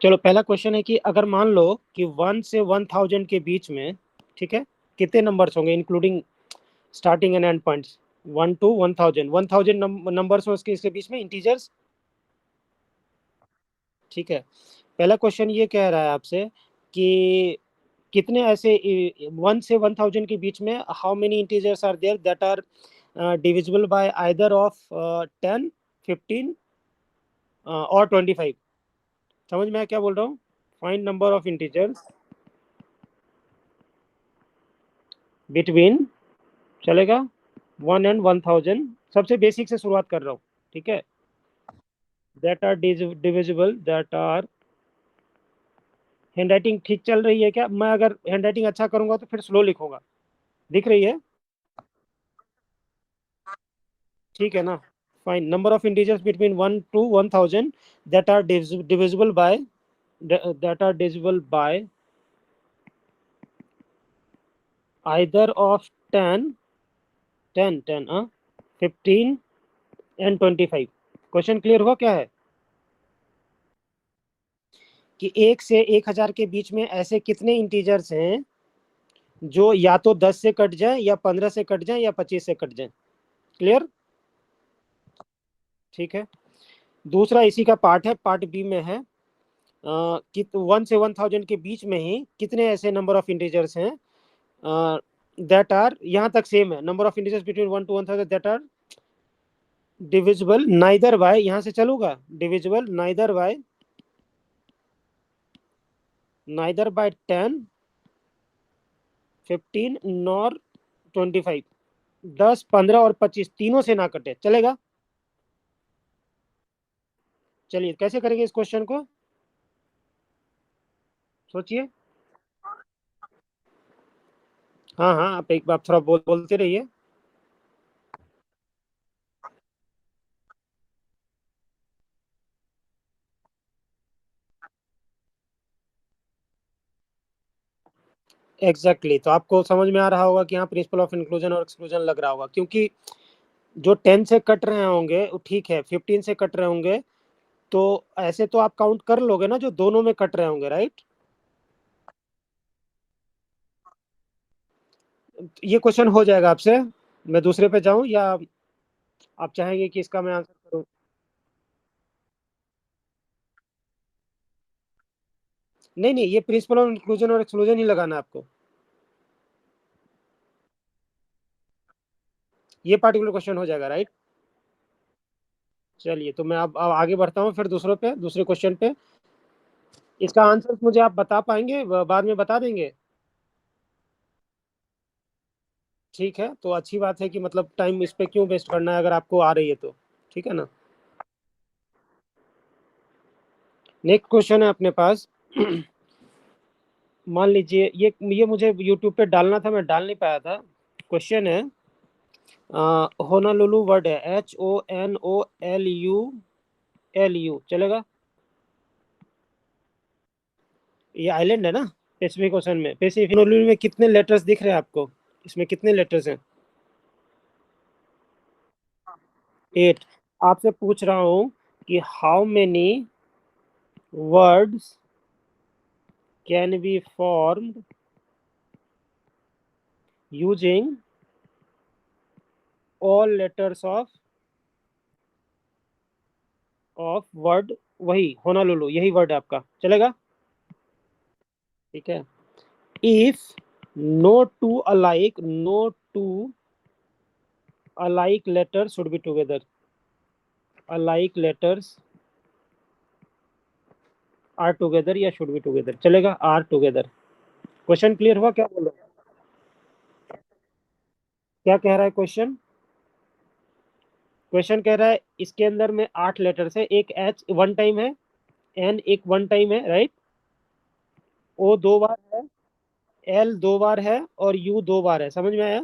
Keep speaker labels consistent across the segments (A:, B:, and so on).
A: चलो पहला क्वेश्चन है कि अगर मान लो कि 1 से 1000 के बीच में, ठीक है, कितने नंबर्स होंगे including starting and and points. 1 to 1000, 1000 numbers हो उसके इसके बीच में इंटीजर्स। ठीक है, पहला क्वेश्चन ये कह रहा है आपसे कि कितने ऐसे 1 से 1000 के बीच में how many integers are there that are divisible by either of 10, 15 और 25। समझ में आया क्या बोल रहा हूँ? Find number of integers between, चलेगा, 1 and 1000। सबसे बेसिक से शुरुआत कर रहा हूँ, ठीक है। That are divisible, that are, handwriting ठीक चल रही है क्या? मैं अगर हैंडराइटिंग अच्छा करूंगा तो फिर स्लो लिखूंगा। दिख रही है? ठीक है ना। Fine, number of integers between 1 to 1000 that are divisible by, that are divisible by either of 10, 10, 15 and 25। Question clear हुआ क्या है? कि 1 से 1000 के बीच में ऐसे कितने इंटीजर्स हैं जो या तो 10 से कट जाए, या 15 से कट जाए, या 25 से कट जाए। क्लियर? ठीक है, दूसरा इसी का पार्ट है, पार्ट बी में है कि 1 से 1000 के बीच में ही कितने ऐसे नंबर ऑफ इंटीजर्स हैं दैट आर, यहां तक सेम है, number of integers between 1 to 1000 that are divisible neither by, यहां से चलूंगा, डिविजिबल नाइदर बाय 10, 15 नॉर 25। 10, 15 और 25 तीनों से ना कटे, चलेगा। चलिए कैसे करेंगे इस क्वेश्चन को, सोचिए। हाँ हाँ, आप एक बार थोड़ा बोलते रहिए। एग्जैक्टली तो आपको समझ में आ रहा होगा कि यहाँ प्रिंसिपल ऑफ इंक्लूजन और एक्सक्लूजन लग रहा होगा, क्योंकि जो 10 से कट रहे होंगे वो ठीक है, 15 से कट रहे होंगे तो ऐसे तो आप काउंट कर लोगे ना जो दोनों में कट रहे होंगे, राइट। ये क्वेश्चन हो जाएगा आपसे। मैं दूसरे पे जाऊं या आप चाहेंगे कि इसका मैं आंसर करूं? नहीं नहीं, ये प्रिंसिपल ऑफ इंक्लूजन और एक्सक्लूजन ही लगाना है आपको। ये पार्टिकुलर क्वेश्चन हो जाएगा, राइट। चलिए तो मैं अब आगे बढ़ता हूँ फिर दूसरे क्वेश्चन पे। इसका आंसर मुझे आप बता पाएंगे, बाद में बता देंगे? ठीक है, तो अच्छी बात है कि मतलब टाइम इस पे क्यों वेस्ट करना है अगर आपको आ रही है तो। ठीक है ना। नेक्स्ट क्वेश्चन है अपने पास। मान लीजिए ये मुझे यूट्यूब पे डालना था, मैं डाल नहीं पाया था। क्वेश्चन है, होनालुलु वर्ड है, HONOLULU, चलेगा। ये आइलैंड है ना, पैसिफिक ओशन में। पैसिफिक होनोलुलु में कितने लेटर्स दिख रहे हैं आपको? इसमें कितने लेटर्स हैं? 8। आपसे पूछ रहा हूँ कि how many words can be formed using all letters of word, वही होनालुलु, यही वर्ड है आपका, चलेगा। ठीक है, if no two alike letters should be together, alike letters are together या शुड बी टुगेदर, चलेगा, आर टुगेदर। क्वेश्चन क्लियर हुआ क्या बोल रहा हूँ? क्या कह रहा है क्वेश्चन? क्वेश्चन कह रहा है इसके अंदर में 8 लेटर्स है, एक एच वन टाइम है, एन एक वन टाइम है, राइट। ओ 2 बार है, एल 2 बार है, और यू 2 बार है। समझ में आया?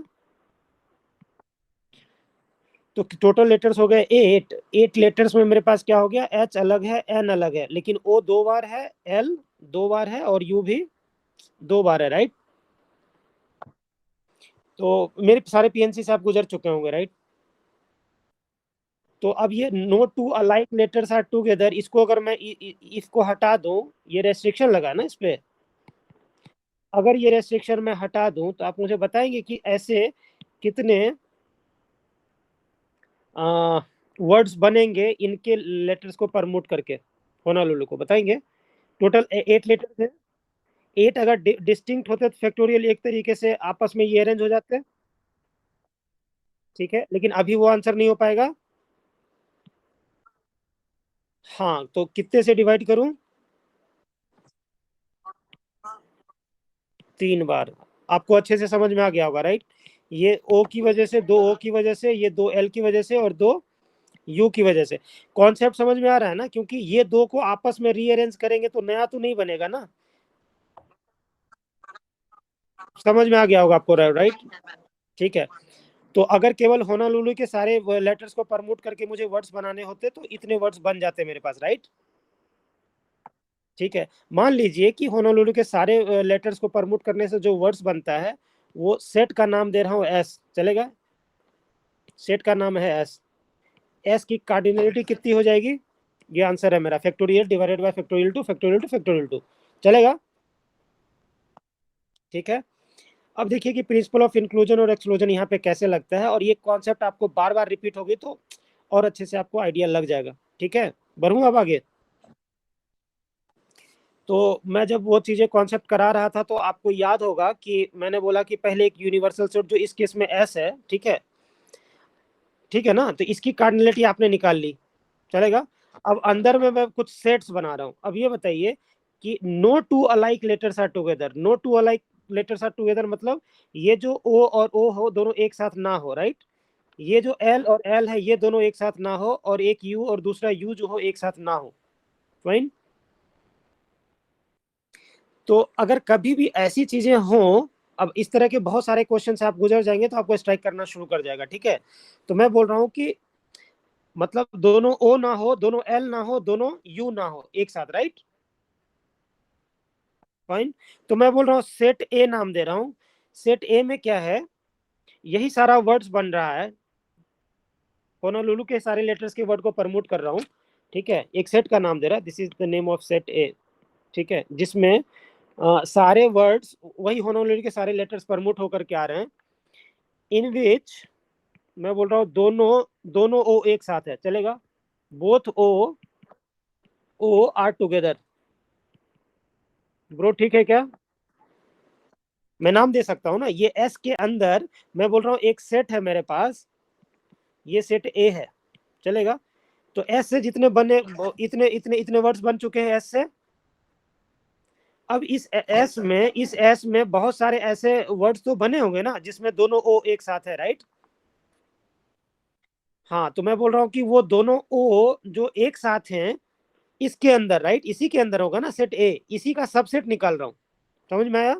A: तो टोटल लेटर्स हो गए 8। 8 लेटर्स में मेरे पास क्या हो गया, एच अलग है, एन अलग है, लेकिन ओ 2 बार है, एल 2 बार है, और यू भी 2 बार है, राइट। तो मेरे सारे पीएनसी से आप गुजर चुके होंगे, राइट। तो अब ये no two alike letters are together, इसको अगर मैं इसको हटा दूं, ये रेस्ट्रिक्शन लगा ना इस पे, अगर ये रेस्ट्रिक्शन मैं हटा दूं तो आप मुझे बताएंगे कि ऐसे कितने वर्ड्स बनेंगे इनके लेटर्स को परमोट करके, होनालुलु को बताएंगे। टोटल 8 लेटर्स है, 8 अगर डिस्टिंक्ट होते तो फैक्टोरियल एक तरीके से आपस में ये अरेंज हो जाते हैं, ठीक है, लेकिन अभी वो आंसर नहीं हो पाएगा। हाँ, तो कितने से डिवाइड करूं? 3 बार। आपको अच्छे से समझ में आ गया होगा, राइट? ये ओ की वजह से, 2 ओ की वजह से, ये 2 एल की वजह से, और 2 यू की वजह से। कॉन्सेप्ट समझ में आ रहा है ना? क्योंकि ये दो को आपस में रीअरेंज करेंगे तो नया तो नहीं बनेगा ना। समझ में आ गया होगा आपको, राइट? ठीक है। तो अगर केवल होनालुलु के सारे लेटर्स को परमोट करके मुझे वर्ड्स बनाने होते तो इतने वर्ड्स बन जाते मेरे पास, राइट? ठीक है। मान लीजिए कि होनोलुलु के सारे लेटर्स को परमुट करने से जो वर्ड्स बनता है, वो सेट का नाम दे रहा हूं एस, चलेगा? सेट का नाम है एस। एस की कार्डिनलिटी कितनी हो जाएगी? ये आंसर है मेरा, factorial divided by factorial two, factorial two, factorial two. चलेगा? ठीक है। अब देखिए कि प्रिंसिपल ऑफ इंक्लूजन और एक्सक्लूजन यहाँ पे कैसे लगता है, और ये कॉन्सेप्ट आपको बार बार रिपीट होगी तो और अच्छे से आपको आइडिया लग जाएगा। ठीक है, बढ़ूं अब आगे। तो मैं जब वो चीजें कॉन्सेप्ट करा रहा था तो आपको याद होगा कि मैंने बोला कि पहले एक यूनिवर्सल सेट जो इस केस में एस है, ठीक है, ठीक है ना, तो इसकी कार्डिनलिटी आपने निकाल ली, चलेगा? अब अंदर में मैं कुछ सेट्स बना रहा हूं। अब ये बताइए कि no two alike letters are together, no two alike letters are together मतलब ये जो ओ और ओ हो दोनों एक साथ ना हो, राइट? ये जो एल और एल है ये दोनों एक साथ ना हो, और एक यू और दूसरा यू जो हो एक साथ ना हो, फाइन। तो अगर कभी भी ऐसी चीजें हों, अब इस तरह के बहुत सारे क्वेश्चन से आप गुजर जाएंगे तो आपको स्ट्राइक करना शुरू कर जाएगा, ठीक है? तो मैं बोल रहा हूं कि मतलब दोनों ओ ना हो, दोनों एल ना हो, दोनों यू ना हो एक साथ, राइट? फाइन। तो मैं बोल रहा हूँ सेट ए नाम दे रहा हूँ। सेट ए में क्या है? यही सारा वर्ड्स बन रहा है, होनोलुलु के सारे लेटर्स के वर्ड को प्रमोट कर रहा हूँ, ठीक है? एक सेट का नाम दे रहा है, this is the name of set ए, ठीक है, जिसमें सारे वर्ड्स वही होनोलुलु के सारे लेटर्स प्रमोट होकर के आ रहे हैं, इन विच मैं बोल रहा हूँ दोनों दोनों ओ एक साथ है, चलेगा? बोथ ओ ओ आर टुगेदर। ब्रो ठीक है क्या? मैं नाम दे सकता हूँ ना, ये एस के अंदर मैं बोल रहा हूँ एक सेट है मेरे पास, ये सेट ए है, चलेगा? तो एस से जितने बने, इतने इतने इतने वर्ड्स बन चुके हैं एस से। अब इस एस में बहुत सारे ऐसे वर्ड्स तो बने होंगे ना जिसमें दोनों ओ एक साथ है, राइट? हाँ, तो मैं बोल रहा हूँ कि वो दोनों ओ जो एक साथ हैं इसके अंदर, राइट, इसी के अंदर होगा ना सेट ए, इसी का सबसेट निकाल रहा हूँ। समझ में आया?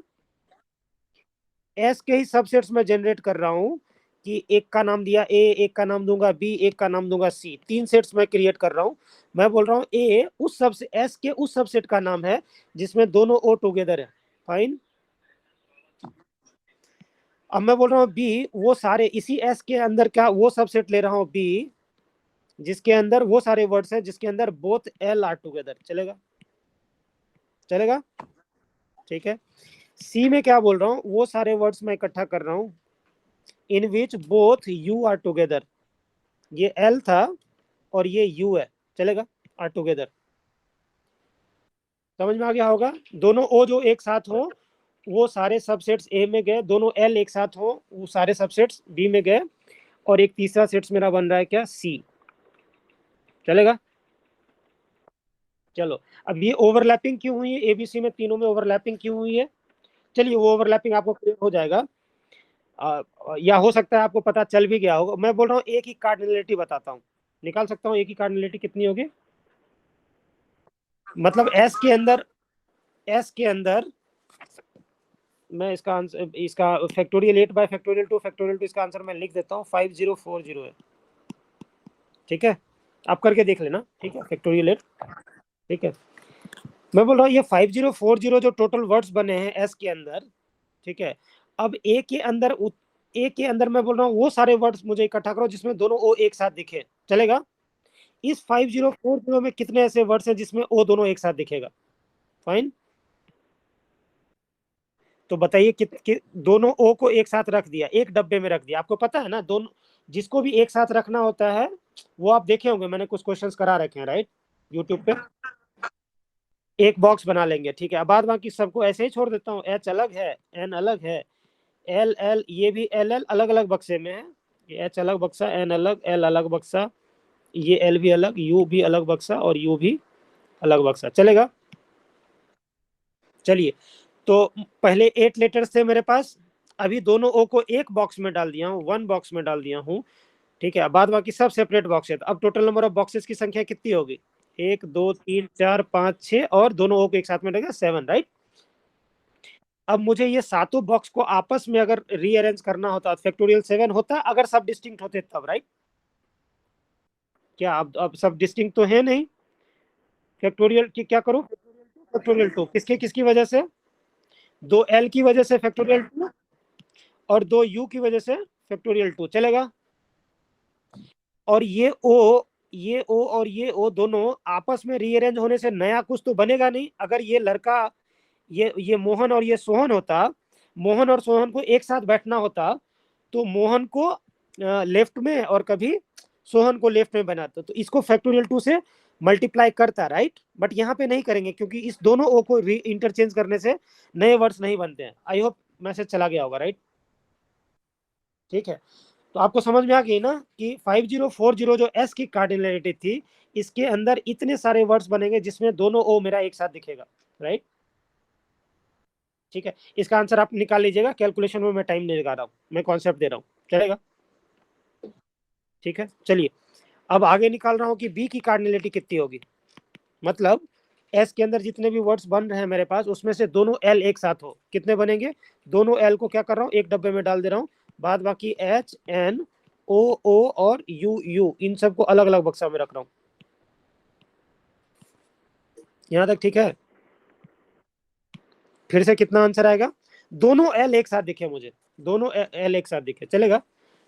A: एस के ही सबसेट्स में जनरेट कर रहा हूँ कि एक का नाम दिया ए, एक का नाम दूंगा बी, एक का नाम दूंगा सी, 3 सेट्स में क्रिएट कर रहा हूँ। मैं बोल रहा हूँ ए उस सबसे एस के उस सबसेट का नाम है जिसमें दोनों ओ टुगेदर है, फाइन। अब मैं बोल रहा हूँ बी वो सारे इसी एस के अंदर क्या वो सबसेट ले रहा हूँ बी जिसके अंदर वो सारे वर्ड्स हैं जिसके अंदर बोथ एल आर टुगेदर, चलेगा? चलेगा? ठीक है। सी में क्या बोल रहा हूँ, वो सारे वर्ड्स मैं इकट्ठा कर रहा हूँ in which both U are together, ये एल था और ये यू है, चलेगा? Are together. समझ में आ गया होगा? दोनों ओ जो एक साथ हो वो सारे सबसेट्स ए में गए, दोनों एल एक साथ हो वो सारे सबसेट्स बी में गए, और एक तीसरा सेट्स मेरा बन रहा है क्या, सी, चलेगा? चलो, अब ये ओवरलैपिंग क्यों हुई है एबीसी में, तीनों में ओवरलैपिंग क्यों हुई है? चलिए वो ओवरलैपिंग आपको क्लियर हो जाएगा, आ, या हो सकता है आपको पता चल भी गया होगा। मैं बोल रहा हूँ एक ही कार्डिनलिटी बताता हूँ, निकाल सकता हूँ एक ही कार्डिनलिटी कितनी होगी? मतलब एस के अंदर मैं इसका आंसर, इसका फैक्टोरियल 8/8 इसका आंसर मैं लिख देता हूँ 5040 है, ठीक है? आप करके देख लेना, ठीक है, फैक्टोरियल 8, ठीक है? मैं बोल रहा हूँ ये 5040 जो टोटल वर्ड्स बने हैं एस के अंदर, ठीक है, अब ए के अंदर मैं बोल रहा हूँ वो सारे वर्ड्स मुझे इकट्ठा करो जिसमें दोनों ओ एक साथ दिखे, चलेगा। इस 5040 में कितने ऐसे वर्ड्स हैं जिसमें ओ दोनों एक साथ दिखेगा? फाइन। तो बताइए दोनों ओ को एक साथ रख दिया, एक डब्बे में रख दिया, आपको पता है ना, दोनों जिसको भी एक साथ रखना होता है वो आप देखे होंगे, मैंने कुछ क्वेश्चंस करा रखे हैं राइट, यूट्यूब पे। एक बॉक्स बना लेंगे, ठीक है। अब बाद बाकी सबको ऐसे ही छोड़ देता हूँ, एच अलग है, एन अलग है, एल एल ये भी एल एल अलग अलग बक्से में है, ये एच अलग बक्सा, एन अलग, एल अलग बक्सा, ये एल भी अलग, यू भी अलग बक्सा और यू भी अलग बक्सा, चलेगा। चलिए, तो पहले 8 लेटर्स थे मेरे पास, अभी दोनों ओ को एक बॉक्स में डाल दिया हूँ, वन बॉक्स में डाल दिया हूँ, ठीक है। बाद बाकी सब सेपरेट बॉक्स है। तो अब टोटल नंबर ऑफ बॉक्सेस की संख्या कितनी होगी? 1 2 3 4 5 6 और दोनों ओ को एक साथ में डालेगा 7, राइट। अब मुझे ये सातों बॉक्स को आपस में अगर रीअरेंज करना होता फैक्टोरियल 7 होता, अगर सब डिस्टिंक्ट होते तब, राइट। क्या अब सब डिस्टिंक्ट तो है नहीं, फैक्टोरियल की क्या करूं, फैक्टोरियल 2 किसके किसकी वजह से? दो एल की वजह से फैक्टोरियल 2 और दो यू की वजह से फैक्टोरियल 2, चलेगा। और ये ओ और ये ओ दोनों आपस में रीअरेंज होने से नया कुछ तो बनेगा नहीं। अगर ये लड़का, ये मोहन और ये सोहन होता, मोहन और सोहन को एक साथ बैठना होता, तो मोहन को लेफ्ट में और कभी सोहन को लेफ्ट में बनाता, तो इसको फैक्टोरियल 2 से मल्टीप्लाई करता, राइट। बट यहाँ पे नहीं करेंगे क्योंकि इस दोनों ओ को इंटरचेंज करने से नए वर्ड्स नहीं बनते हैं। आई होप मैसेज चला गया होगा, राइट। ठीक है, तो आपको समझ में आ गई ना कि 5040 जो एस की कार्डिनलिटी थी, इसके अंदर इतने सारे वर्ड्स बनेंगे जिसमें दोनों ओ मेरा एक साथ दिखेगा, राइट। ठीक है, इसका आंसर आप निकाल लीजिएगा, कैलकुलेशन में मैं टाइम नहीं लगा रहा हूँ, मैं कॉन्सेप्ट दे रहा हूँ, चलेगा। ठीक है, चलिए, अब आगे निकाल रहा हूँ कि बी की कार्डिनलिटी कितनी होगी। मतलब एस के अंदर जितने भी वर्ड्स बन रहे हैं मेरे पास, उसमें से दोनों एल एक साथ हो, कितने बनेंगे? दोनों एल को क्या कर रहा हूँ, एक डब्बे में डाल दे रहा हूँ, बाद बाकी एच एन ओ ओ और यू यू इन सबको अलग अलग बक्सा में रख रहा हूँ। यहां तक ठीक है? फिर से कितना आंसर आएगा? दोनों एल एक साथ दिखे मुझे, दोनों एल एक साथ दिखे, चलेगा।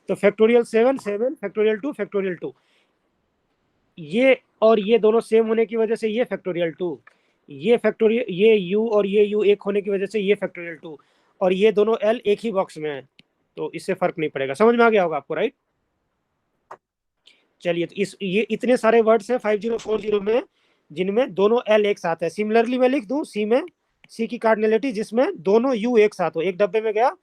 A: तो फैक्टोरियल 7 7, फैक्टोरियल 2 फैक्टोरियल 2, ये और ये दोनों सेम होने की वजह से ये फैक्टोरियल 2, ये फैक्टोरियल, ये यू और ये यू एक होने की वजह से ये फैक्टोरियल 2, और ये दोनों एल एक ही बॉक्स में है, तो इससे फर्क नहीं पड़ेगा। समझ में आ गया होगा आपको, राइट। चलिए, तो ये इतने सारे वर्ड्स हैं 5040 में जिनमें दोनों एल एक साथ है। सिमिलरली मैं लिख दूं सी में, सी की कार्डिनलिटी जिसमें दोनों यू एक साथ हो, एक डब्बे में गया,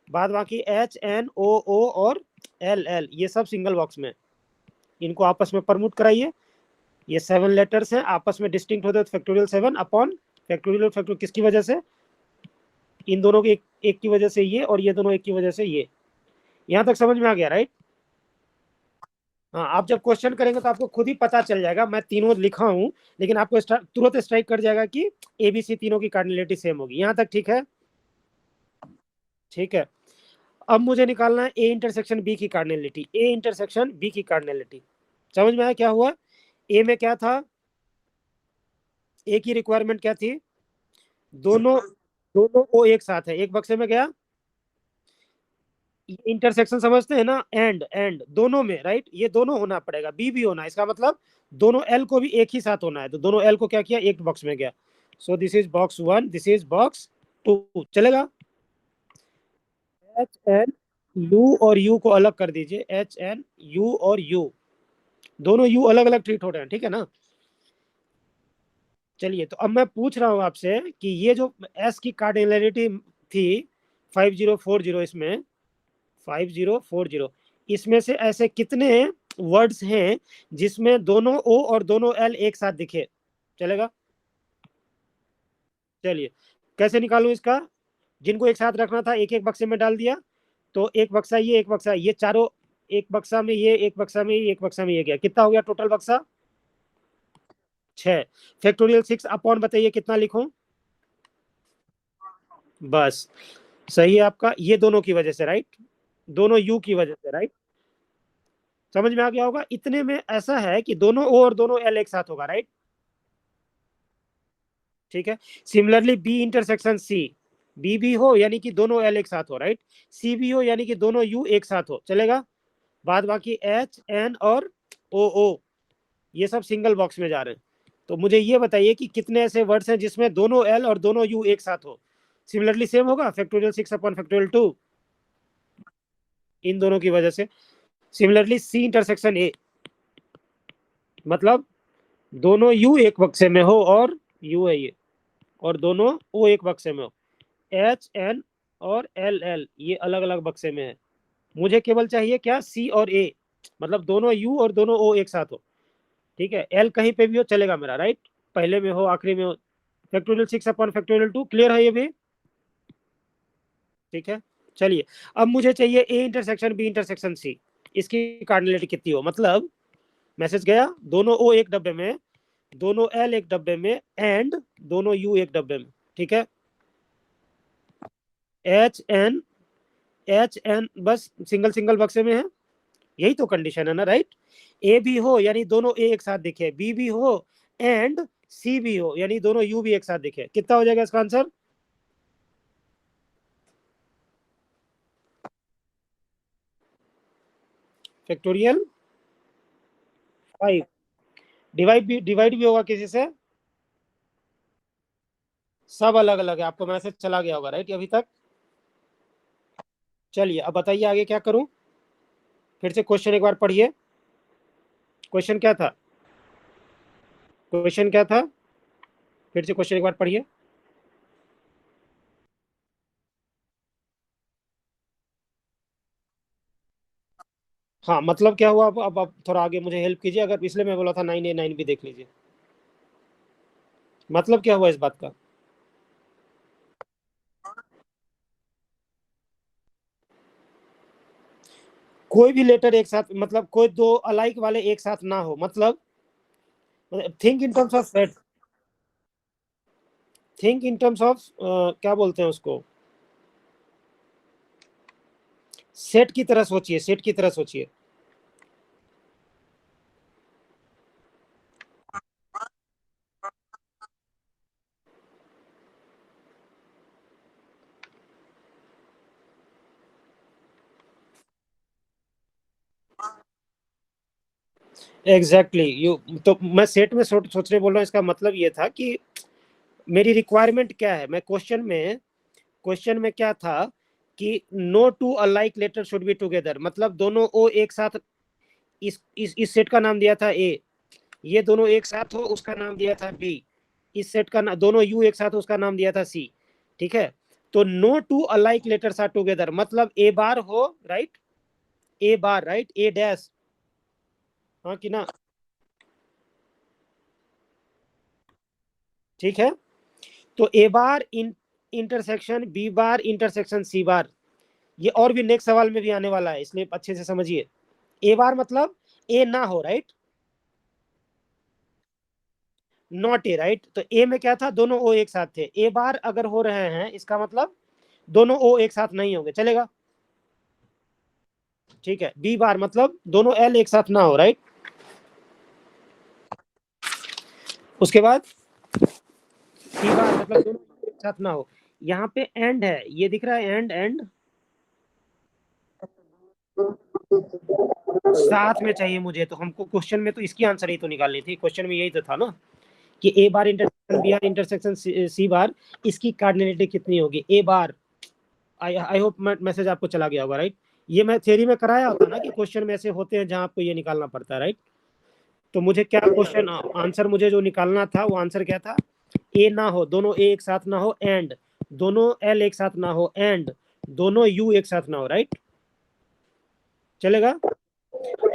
A: बाद बाकी एच एन ओ ओ और एल एल ये सब सिंगल बॉक्स में, इनको आपस में प्रमोट कराइए। ये 7 लेटर्स हैं, आपस में डिस्टिंक्ट होते हैं, फैक्टोरियल 7 अपॉन फैक्टोरियल फैक्टोरियल किसकी वजह से? इन दोनों की एक की वजह से ये, और ये दोनों एक की वजह से ये। यहां तक समझ में आ गया, राइट। हाँ, आप जब क्वेश्चन करेंगे तो आपको खुद ही पता चल जाएगा, मैं तीनों लिखा हूं, लेकिन आपको तुरंत स्ट्राइक कर जाएगा कि एबीसी तीनों की कार्डिनलिटी सेम होगी। यहां तक ठीक है? ठीक है, अब मुझे निकालना है ए इंटरसेक्शन बी की कार्डिनलिटी, ए इंटरसेक्शन बी की कार्डिनलिटी। समझ में आया क्या हुआ? ए में क्या था, ए की रिक्वायरमेंट क्या थी? दोनों दोनों ओ एक साथ है, एक बक्से में गया, इंटरसेक्शन समझते हैं ना, एंड दोनों में, राइट, ये दोनों होना पड़ेगा, बी भी होना, इसका मतलब दोनों एल को भी एक ही साथ होना है, तो दोनों एल को क्या किया, एक बॉक्स में गया। So this is box 1, this is box 2, चलेगा। एच एन यू और यू को अलग कर दीजिए, एच एन यू और यू, दोनों यू अलग अलग ट्रीट हो रहे हैं, ठीक है ना। चलिए, तो अब मैं पूछ रहा हूं आपसे कि ये जो एस की कार्डिनलिटी थी 5040, इसमें 5040, इसमें से ऐसे कितने वर्ड्स हैं जिसमें दोनों ओ और दोनों एल एक साथ दिखे, चलेगा। चलिए, कैसे निकालूं इसका? जिनको एक साथ रखना था एक एक बक्से में डाल दिया, तो एक बक्सा ये, एक बक्सा ये, चारों एक बक्सा में, ये एक बक्सा में, ये एक बक्सा में, ये गया, कितना हो गया टोटल बक्सा? 6। फैक्टोरियल 6 अपॉन, बताइए कितना लिखूं? बस, सही है आपका, ये दोनों की वजह से, राइट, दोनों यू की वजह से, राइट। समझ में आ गया होगा, इतने में ऐसा है कि दोनों ओ और दोनों एल एक साथ होगा, राइट। ठीक है, similarly B intersection C, B भी हो यानी कि दोनों एल एक साथ हो, राइट, सी भी हो यानी कि दोनों यू एक साथ हो, चलेगा। बाद बाकी एच एन और ओ ओ, ये सब सिंगल बॉक्स में जा रहे हैं। तो मुझे ये बताइए कि कितने ऐसे वर्ड्स हैं जिसमें दोनों एल और दोनों यू एक साथ हो। सिमिलरली सेम होगा फैक्टोरियल 6/2 इन दोनों की वजह से। सिमिलरली सी इंटरसेक्शन ए, मतलब दोनों यू एक बक्से में हो और यू है ये, और दोनों ओ एक बक्से में हो। एच एन और एल एल ये अलग अलग बक्से में है। मुझे केवल चाहिए क्या, सी और ए, मतलब दोनों यू और दोनों ओ एक साथ हो। ठीक है, एल कहीं पे भी हो चलेगा मेरा, राइट, पहले में हो आखिरी में हो। फैक्टोरियल 6/2 क्लियर है ये भी? ठीक है, चलिए। अब मुझे चाहिए A intersection B intersection C, इसकी कार्डिनलिटी कितनी हो, मतलब मैसेज गया दोनों ओ एक डब्बे में, दोनों एल एक डब्बे में, एंड दोनों यू एक डब्बे में। ठीक है, एच एन, एच एन बस सिंगल सिंगल बक्से में है, यही तो कंडीशन है ना, राइट। ए भी हो यानी दोनों ए एक साथ दिखे, बी भी हो एंड सी भी हो यानी दोनों यू भी एक साथ दिखे। कितना हो जाएगा इसका आंसर? फैक्टोरियल 5। डिवाइड भी होगा किसी से? सब अलग अलग है, आपको मैसेज चला गया होगा, राइट, अभी तक। चलिए अब बताइए आगे क्या करूं। फिर से क्वेश्चन एक बार पढ़िए। क्वेश्चन क्या था? क्वेश्चन क्या था? फिर से क्वेश्चन एक बार पढ़िए। हाँ, मतलब क्या हुआ? अब आप थोड़ा आगे मुझे हेल्प कीजिए, अगर इसलिए मैं बोला था 9A9 भी देख लीजिए। मतलब क्या हुआ इस बात का? कोई भी लेटर एक साथ, मतलब कोई दो अलाइक वाले एक साथ ना हो, मतलब think in terms of set, think in terms of क्या बोलते हैं उसको, सेट की तरह सोचिए, सेट की तरह सोचिए। एग्जैक्टली यू, तो मैं सेट में सोचने बोल रहा हूँ, इसका मतलब ये था कि मेरी रिक्वायरमेंट क्या है। मैं क्वेश्चन में क्या था कि no two alike letter should be together, मतलब दोनों ओ एक साथ, इस सेट का नाम दिया था ए, ये दोनों एक साथ हो उसका नाम दिया था बी, इस सेट का दोनों यू एक साथ हो उसका नाम दिया था सी। ठीक है, तो no two alike letters are together, मतलब ए बार हो, right, A bar, right, A dash, हाँ कि ना? ठीक है, तो A bar intersection B bar intersection C bar, ये और भी नेक्स्ट सवाल में भी आने वाला है, इसलिए अच्छे से समझिए। ए बार मतलब ए ना हो, राइट, नॉट ए, राइट, तो ए में क्या था, दोनों ओ एक साथ थे। ए बार अगर हो रहे हैं इसका मतलब दोनों ओ एक साथ नहीं होंगे, चलेगा। ठीक है, बी बार मतलब दोनों एल एक साथ ना हो, राइट। उसके बाद सी बार मतलब दोनों एक साथ ना हो। यहाँ पे एंड है, ये दिख रहा है, एंड एंड साथ में चाहिए मुझे, तो हमको क्वेश्चन में तो इसकी आंसर ही तो निकालनी थी, क्वेश्चन में यही तो था ना, कि A bar intersection B bar intersection C bar, इसकी कार्डिनलिटी कितनी होगी। ए बार, आई होप मैसेज आपको चला गया होगा, राइट। ये मैं थ्योरी में कराया होता ना कि क्वेश्चन में ऐसे होते हैं जहां आपको ये निकालना पड़ता है, राइट। तो मुझे क्या क्वेश्चन आंसर मुझे जो निकालना था वो आंसर क्या था, ए ना हो, दोनों ए एक साथ ना हो, एंड दोनों एल एक साथ ना हो, एंड दोनों यू एक साथ ना हो, राइट, चलेगा।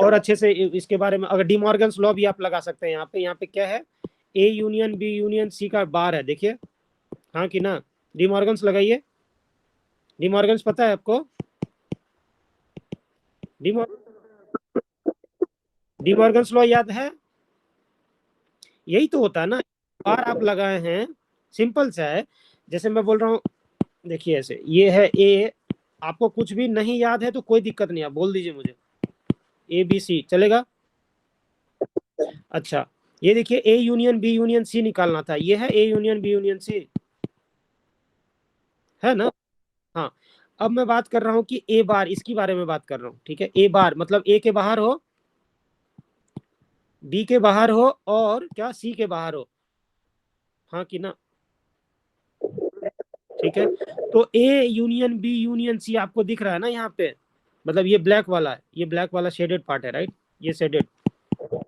A: और अच्छे से इसके बारे में अगर डिमॉर्गन्स लॉ भी आप लगा सकते हैं, यहाँ पे क्या है, A union B union C का बार है, देखिए, हाँ कि ना? डिमॉर्गन्स लगाइए। डिमॉर्गन्स पता है आपको? डिमॉर्गन्स लॉ याद है? यही तो होता है ना, बार आप लगाए हैं, सिंपल सा है। जैसे मैं बोल रहा हूँ, देखिए ऐसे, ये है ए, आपको कुछ भी नहीं याद है तो कोई दिक्कत नहीं, आप बोल दीजिए मुझे, ए बी सी चलेगा। अच्छा, ये देखिए, A union B union C निकालना था, ये है A union B union C, है ना? हाँ, अब मैं बात कर रहा हूँ कि ए बार, इसकी बारे में बात कर रहा हूँ, ठीक है। ए बार मतलब ए के बाहर हो, बी के बाहर हो और क्या सी के बाहर हो, हाँ कि ना? ठीक है, तो A union B union C आपको दिख रहा है ना यहाँ पे, मतलब ये ब्लैक वाला है, ये ब्लैक वाला शेडेड पार्ट है, राइट? ये शेडेड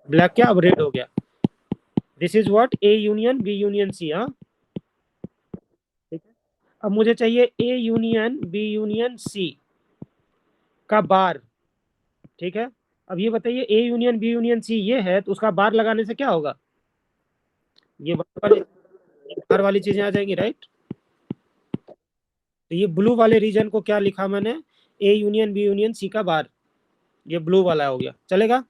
A: ब्लैक क्या अब रेड हो गया। This is what A union B union C, हाँ। ठीक है, अब मुझे चाहिए A union B union C का बार। ठीक है, अब ये बताइए A union B union C ये है, तो उसका बार लगाने से क्या होगा, ये बार वाली चीजें आ जाएंगी, राइट? तो ये ब्लू वाले रीजन को क्या लिखा मैंने, A union B union C का बार, ये ब्लू वाला हो गया, चलेगा?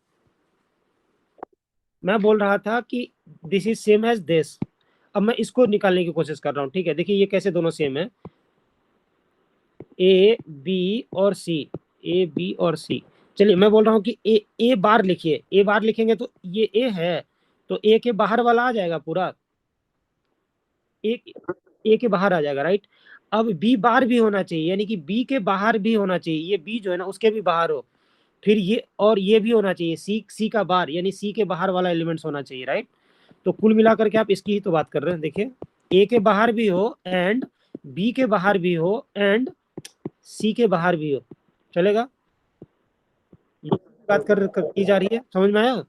A: मैं बोल रहा था कि this is same as this. अब मैं इसको निकालने की कोशिश कर रहा हूँ। ठीक है, देखिए ये कैसे दोनों सेम है, ए बी और सी, ए बी और सी। चलिए मैं बोल रहा हूँ कि ए बार लिखिए, ए बार लिखेंगे तो ये ए है, तो ए के बाहर वाला आ जाएगा पूरा, एक ए के बाहर आ जाएगा, राइट? अब बी बार भी होना चाहिए, यानी कि बी के बाहर भी होना चाहिए, ये बी जो है ना उसके भी बाहर हो, फिर ये और ये भी होना चाहिए, सी का बार, यानी सी के बाहर वाला एलिमेंट्स होना चाहिए, राइट? तो कुल मिलाकर के आप इसकी ही तो बात कर रहे हैं। देखिए ए के बाहर भी हो एंड बी के बाहर भी हो एंड सी के बाहर भी हो, चलेगा? ये बात की जा रही है, समझ में आया?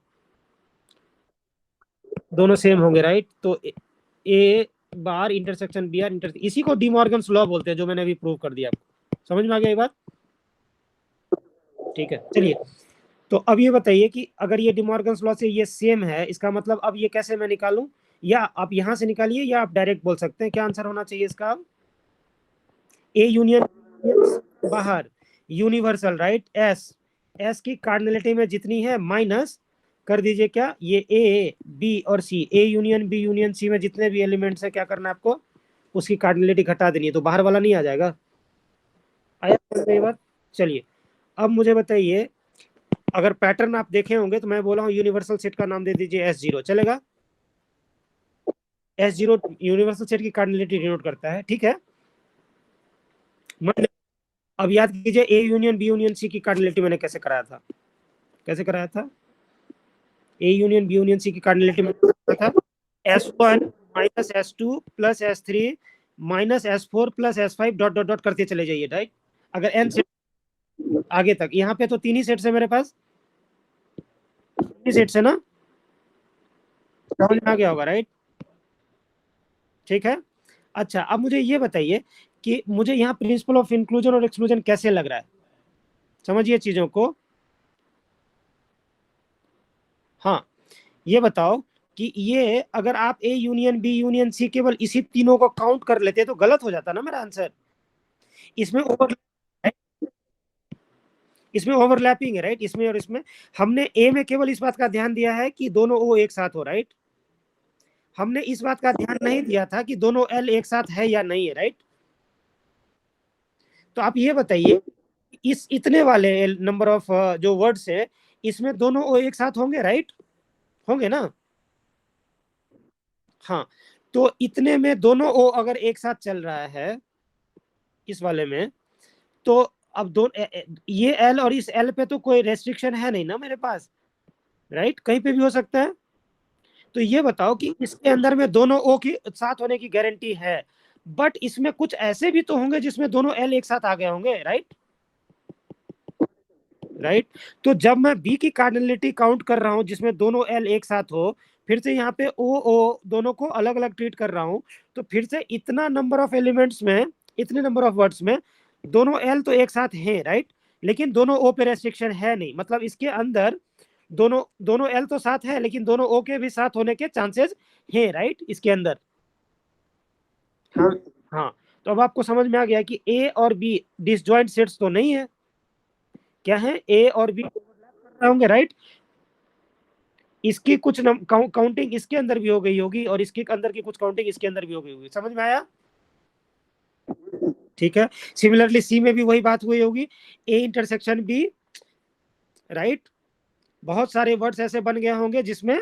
A: दोनों सेम होंगे, राइट? तो A bar intersection B are इसी को डिमॉर्गन्स लॉ बोलते हैं, जो मैंने अभी प्रूव कर दिया आपको। समझ में आ गया ये बात? ठीक है, चलिए। तो अब ये बताइए कि अगर ये डिमॉर्गन्स लॉ से ये सेम है, इसका मतलब अब ये कैसे मैं निकालूं, या आप यहां से निकालिए या आप डायरेक्ट बोल सकते हैं क्या आंसर होना चाहिए इसका। ए यूनियन बाहर, यूनिवर्सल, राइट? एस, एस की कार्डिनलिटी में जितनी है माइनस कर दीजिए क्या, ये ए बी और C, A union B union C में जितने भी एलिमेंट्स है क्या करना है आपको, उसकी कार्डिनलिटी घटा देनी है, तो बाहर वाला नहीं आ जाएगा। आया समझ में ये बात? चलिए, अब मुझे बताइए, अगर पैटर्न आप देखे होंगे तो मैं बोला हूँ यूनिवर्सल सेट का नाम दे दीजिए एस जीरो, चलेगा? एस जीरो यूनिवर्सल सेट की कार्डिनलिटी डिनोट करता है, ठीक है? अब याद कीजिए A union B union C की कार्डिनलिटी मैंने कैसे कराया था, कैसे कराया था? A union B union C की कार्डिनलिटी में था S one minus S two plus S three minus S four plus S five dot dot dot करते चले जाइए, राइट? अगर एन सेट आगे तक, यहाँ पे तो तीन ही सेट्स है मेरे पास, तीन ही सेट्स है ना, समझ में आ गया होगा, राइट? ठीक है, अच्छा अब मुझे ये बताइए कि मुझे यहाँ प्रिंसिपल ऑफ इंक्लूजन और एक्सक्लूजन कैसे लग रहा है, समझिए चीजों को। हाँ, ये बताओ कि ये अगर आप A union B union C केवल इसी तीनों को काउंट कर लेते तो गलत हो जाता ना मेरा आंसर। इसमें ओवर, इसमें ओवरलैपिंग है, राइट? इसमें और इसमें हमने ए में केवल इस बात का ध्यान दिया है कि दोनों ओ एक साथ हो, राइट? हमने इस बात का ध्यान नहीं दिया था कि दोनों एल एक साथ है या नहीं है, राइट? तो आप ये बताइए, इस इतने वाले नंबर ऑफ जो वर्ड्स है, इसमें दोनों ओ एक साथ होंगे, राइट? होंगे ना? हाँ, तो इतने में दोनों ओ अगर एक साथ चल रहा है इस वाले में, तो अब दो ये एल और इस एल पे तो कोई रेस्ट्रिक्शन है नहीं ना मेरे पास, राइट? कहीं पे भी हो सकता है। तो ये बताओ कि इसके अंदर में दोनों ओ की साथ होने की गारंटी है, बट इसमें कुछ ऐसे भी तो होंगे जिसमें दोनों एल एक साथ आ गए होंगे, राइट? राइट, तो जब मैं बी की कार्डिनलिटी काउंट कर रहा हूं जिसमें दोनों एल एक साथ हो, फिर से यहाँ पे ओ दोनों को अलग अलग ट्रीट कर रहा हूं, तो फिर से इतना नंबर ऑफ एलिमेंट्स में, इतने नंबर ऑफ वर्ड्स में दोनों एल तो एक साथ हैं, राइट? लेकिन दोनों ओ पे रेस्ट्रिक्शन है नहीं, मतलब इसके अंदर दोनों दोनों एल तो साथ है लेकिन दोनों ओ के भी साथ होने के चांसेस हैं, राइट? इसके अंदर। हाँ, हाँ, तो अब आपको समझ में आ गया कि ए और बी डिसजॉइंट सेट्स तो नहीं है, क्या है, ए और बी ओवरलैप कर रहे होंगे, राइट? इसकी कुछ काउंटिंग इसके अंदर भी हो गई होगी और इसके अंदर की कुछ काउंटिंग इसके अंदर भी हो गई होगी, समझ में आया? ठीक है, सिमिलरली सी में भी वही बात हुई होगी, ए इंटरसेक्शन बी, राइट? बहुत सारे वर्ड्स ऐसे बन गए होंगे जिसमें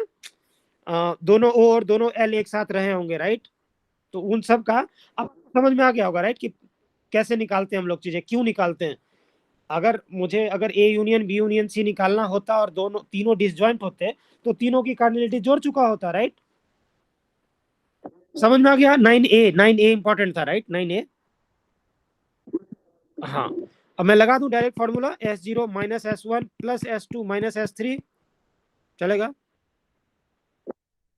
A: दोनों ओ और दोनों एल एक साथ रहे होंगे, राइट? तो उन सब का अब समझ में आ गया होगा, राइट? कि कैसे निकालते हैं हम लोग चीजें, क्यों निकालते हैं। अगर A union B union C निकालना होता और दोनों तीनों डिसजॉइंट होते तो तीनों की कार्डिनलिटी जोड़ चुका होता, राइट? समझ में आ गया? 9A इंपॉर्टेंट था, राइट? 9A। हाँ, अब मैं लगा दूं direct formula, S0 minus S1 plus S2 minus S3, चलेगा?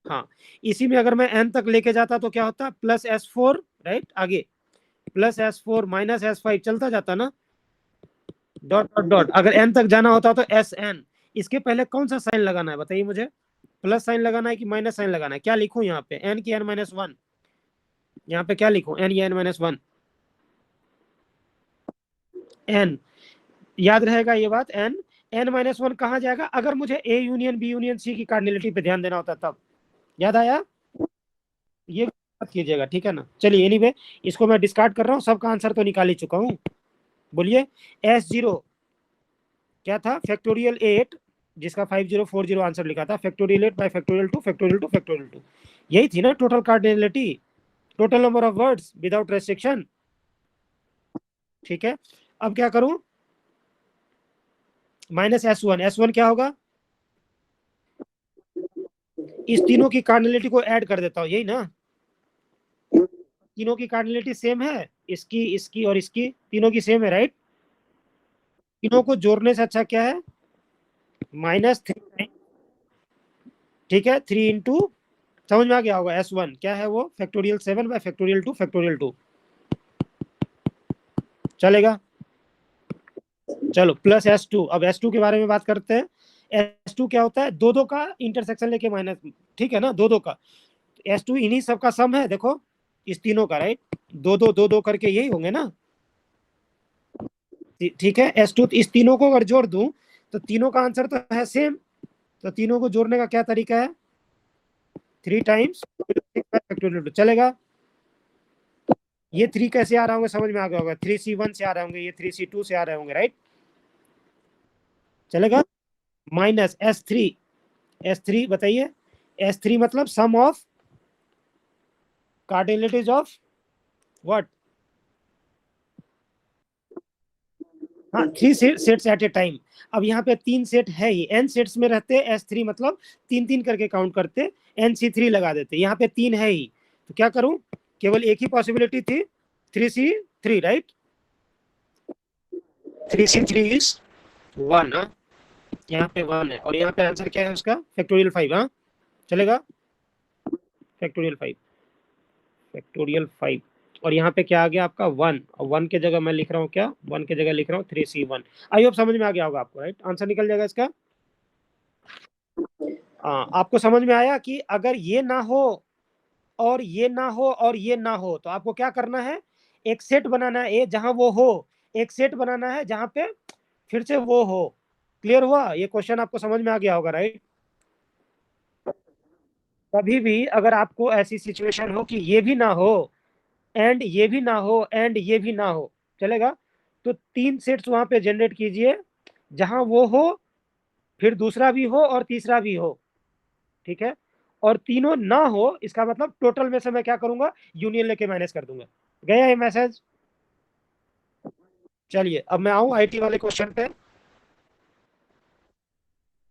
A: हाँ, इसी में अगर मैं n तक लेके जाता तो क्या होता, प्लस S4, राइट? आगे प्लस S4 माइनस S5 चलता जाता ना, डॉट डॉट डॉट। अगर n तक जाना होता तो Sn। इसके पहले कौन सा साइन लगाना है बताइए मुझे? प्लस साइन लगाना है कि माइनस साइन लगाना है? क्या लिखूं यहाँ पे, n की n-1? यहाँ पे क्या लिखूं, n या n-1? n, याद रहेगा ये बात, n-1 कहाँ जाएगा? अगर मुझे A union B union C की कार्डिनलिटी पे ध्यान देना होता तब। याद आया? ये बात कीजिएगा, ठीक है ना? चलिए एनीवे, इसको मैं डिस्कार्ड कर रहा हूँ, सबका आंसर तो निकाल ही चुका हूँ। बोलिए, S0 क्या था? फैक्टोरियल 8, जिसका 5040 आंसर लिखा था, factorial 8 bye factorial 2 factorial 2 factorial 2। यही थी ना total cardinality, total number of words without restriction. ठीक है, अब क्या करूं? माइनस S1 क्या होगा? इस तीनों की कार्डिनलिटी को ऐड कर देता हूं, यही ना? तीनों की कार्डिनलिटी सेम है, इसकी इसकी और इसकी, तीनों की सेम है, राइट? तीनों को जोड़ने से अच्छा क्या है, -3। ठीक है, 3 इंटू, समझ में आ गया होगा, S1 क्या है वो, फैक्टोरियल 7 बाय फैक्टोरियल 2 फैक्टोरियल 2, चलेगा? चलो प्लस S2, अब S2 के बारे में बात करते हैं। S2 क्या होता है, दो दो का इंटरसेक्शन लेके माइनस, ठीक है ना, दो दो का। S2 इन्हीं सबका सम है, देखो इस तीनों का, राइट? दो दो करके यही होंगे ना, ठीक है? S2 इस तीनों को अगर जोड़ दूं तो तीनों का आंसर तो है सेम, तो तीनों को जोड़ने का क्या तरीका है, 3 टाइम्स फैक्टोरियल, चलेगा? ये 3 कैसे आ रहा होंगे, समझ में आ गया होगा, 3C1 से आ रहे होंगे, ये 3C2 से आ रहे होंगे, राइट? चलेगा? माइनस S3 बताइए, S3 मतलब सम ऑफ कार्डिनलिटीज ऑफ व्हाट? हाँ, 3 सेट्स एट ए टाइम। अब यहाँ पे 3 सेट है ही, n सेट्स में रहते S3 मतलब 3 3 करके काउंट करते, NC3 लगा देते, यहाँ पे 3 है ही, तो क्या करूं, केवल एक ही पॉसिबिलिटी थी, 3C3, राइट? 3C3 इज 1, यहाँ पे 1 है, और यहाँ पे आंसर क्या है उसका, फैक्टोरियल 5, हाँ? चलेगा? फैक्टोरियल 5, और यहाँ पे क्या आ गया आपका 1, और 1 के जगह मैं लिख रहा हूँ क्या, 1 के जगह लिख रहा हूँ 3C1। आई होप समझ में आ गया होगा आपको, राइट? आंसर निकल जाएगा इसका। आपको समझ में आया कि अगर ये ना हो और ये ना हो और ये ना हो तो आपको क्या करना है, एक सेट बनाना है, ये जहां वो हो, एक सेट बनाना है जहां पे फिर से वो हो। क्लियर हुआ? ये क्वेश्चन आपको समझ में आ गया होगा, राइट? कभी भी अगर आपको ऐसी सिचुएशन हो कि ये भी ना हो एंड ये भी ना हो एंड ये भी ना हो, चलेगा? तो 3 सेट्स वहां पे जनरेट कीजिए जहां वो हो, फिर दूसरा भी हो और तीसरा भी हो, ठीक है? और तीनों ना हो, इसका मतलब टोटल में से मैं क्या करूंगा, यूनियन लेके माइनस कर दूंगा। गया ये मैसेज? चलिए अब मैं आऊं आईटी वाले क्वेश्चन पे।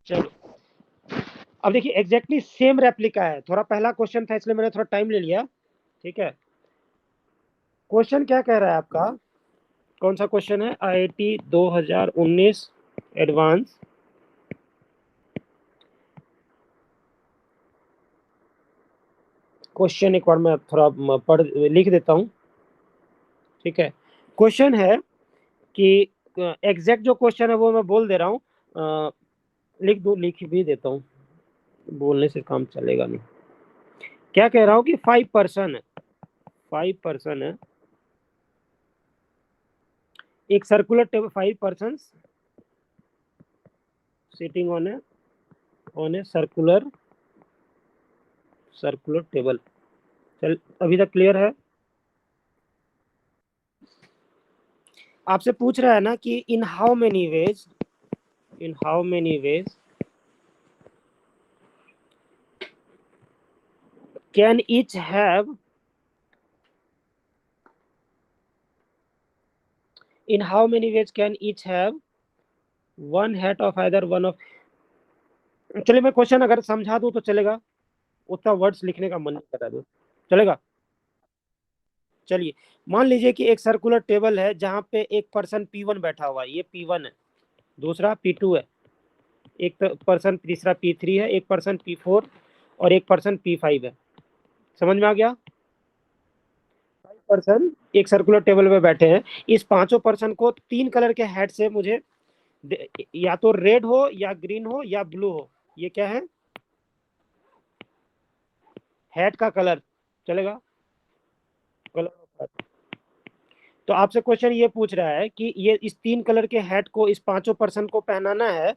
A: चलो, अब देखिए एग्जैक्टली सेम रेप्लिका है, थोड़ा पहला क्वेश्चन था इसलिए मैंने थोड़ा टाइम ले लिया, ठीक है? क्वेश्चन क्या कह रहा है आपका, कौन सा क्वेश्चन है, आईआईटी 2019 एडवांस, क्वेश्चन एक बार मैं थोड़ा पढ़ लिख देता हूं, ठीक है? क्वेश्चन है कि एग्जैक्ट जो क्वेश्चन है वो मैं बोल दे रहा हूँ, लिख भी देता हूँ, बोलने से काम चलेगा नहीं। क्या कह रहा हूँ कि 5 पर्सन है, एक circular table, 5 person sitting on a circular table. चल अभी तक क्लियर है? आपसे पूछ रहा है ना कि in how many ways can each have In how many ways can each have one hat of either one of? चलिए मैं क्वेश्चन अगर समझा दूं तो चलेगा, उतना वर्ड्स लिखने का मन नहीं करा दूं, चलेगा? चलिए, मान लीजिए कि एक सर्कुलर टेबल है जहां पे एक पर्सन P1 बैठा हुआ है, ये P1 है, दूसरा P2 है, एक पर्सन तीसरा P3 है, एक पर्सन P4 और एक पर्सन P5 है। समझ में आ गया? पर्सन एक सर्कुलर टेबल पे बैठे हैं, इस पांचों पर्सन को तीन कलर के हेड से मुझे या तो रेड हो या ग्रीन हो या ब्लू हो, ये क्या है? हेड का कलर, चलेगा? कलर। तो आपसे क्वेश्चन ये पूछ रहा है कि ये इस तीन कलर के हैट को इस पांचों पर्सन को पहनाना है,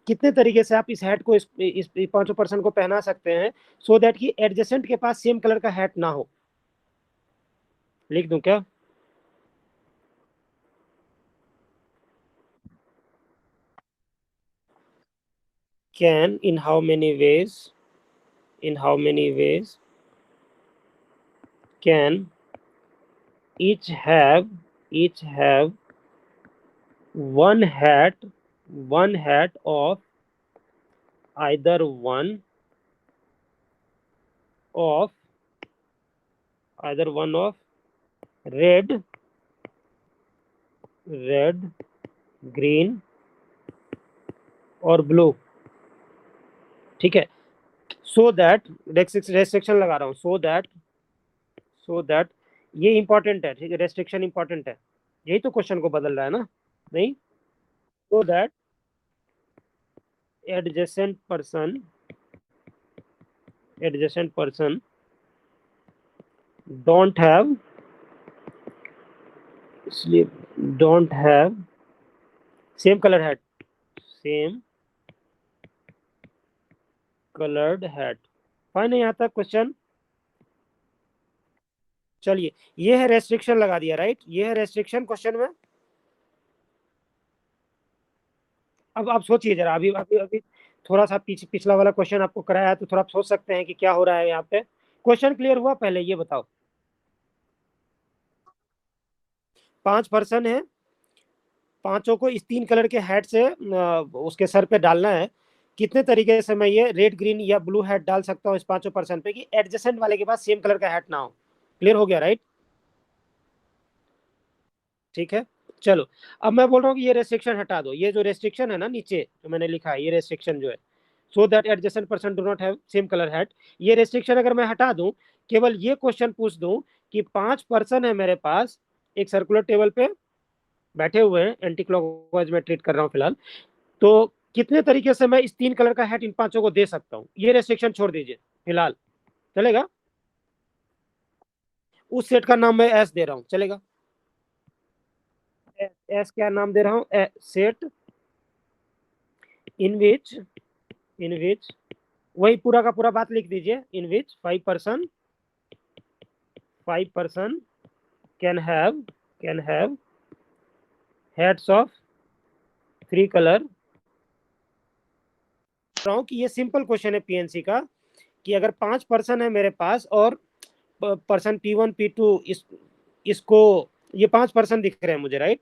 A: कितने तरीके से आप इस हैट को इस पांचों पर्सन को पहना सकते हैं सो दैट कि एडजेसेंट के पास सेम कलर का हैट ना हो? लिख दूं क्या? Can in how many ways, in how many ways can each have each have one hat, one hat of either of one of red, red, green और blue, ठीक है? सो दैट, रेस्ट्रिक्शन लगा रहा हूं, सो दैट ये important है, ठीक है? रेस्ट्रिक्शन इंपॉर्टेंट है, यही तो क्वेश्चन को बदल रहा है ना? नहीं, so that adjacent person, adjacent person don't have, इसलिए don't have same colour hat, same coloured hat. Fine है यहाँ तक क्वेश्चन? चलिए, ये है रेस्ट्रिक्शन लगा दिया, राइट? ये है रेस्ट्रिक्शन क्वेश्चन में। अब आप सोचिए जरा, अभी अभी अभी थोड़ा सा पिछला वाला क्वेश्चन आपको कराया है तो थोड़ा आप सोच सकते हैं कि क्या हो रहा है यहाँ पे। क्वेश्चन क्लियर हुआ? पहले ये बताओ, पांच पर्सन है, पांचों को इस तीन कलर के हैट से उसके सर पे डालना है, कितने तरीके से मैं ये रेड ग्रीन या ब्लू हैट डाल सकता हूँ इस पांचों पर्सन पे कि एडजेसेंट वाले के पास सेम कलर का हैट ना हो? क्लियर हो गया, राइट? ठीक है, चलो। अब मैं बोल रहा हूँ कि ये रेस्ट्रिक्शन हटा दो, ये जो रेस्ट्रिक्शन है ना नीचे जो मैंने लिखा है, ये रेस्ट्रिक्शन जो है, सो that adjacent person do not have same colour hat, ये रेस्ट्रिक्शन अगर मैं हटा दूं, केवल ये क्वेश्चन पूछ दूं कि पांच पर्सन है मेरे पास एक सर्कुलर टेबल पे बैठे हुए हैं, एंटी क्लॉकवाइज में ट्रीट कर रहा हूँ फिलहाल, तो कितने तरीके से मैं इस तीन कलर का हैट इन पांचों को दे सकता हूँ, ये रेस्ट्रिक्शन छोड़ दीजिए फिलहाल, चलेगा? उस सेट का नाम मैं एस दे रहा हूँ, चलेगा? एस क्या नाम दे रहा हूँ? सेट इन विच, इन विच, वही पूरा का पूरा बात लिख दीजिए, in which five person can have heads of three colour. रहा हूँ कि ये सिंपल क्वेश्चन है पीएनसी का, कि अगर पांच पर्सन है मेरे पास और पर्सन P1 P2 इसको, ये पांच पर्सन दिख रहे हैं मुझे, राइट?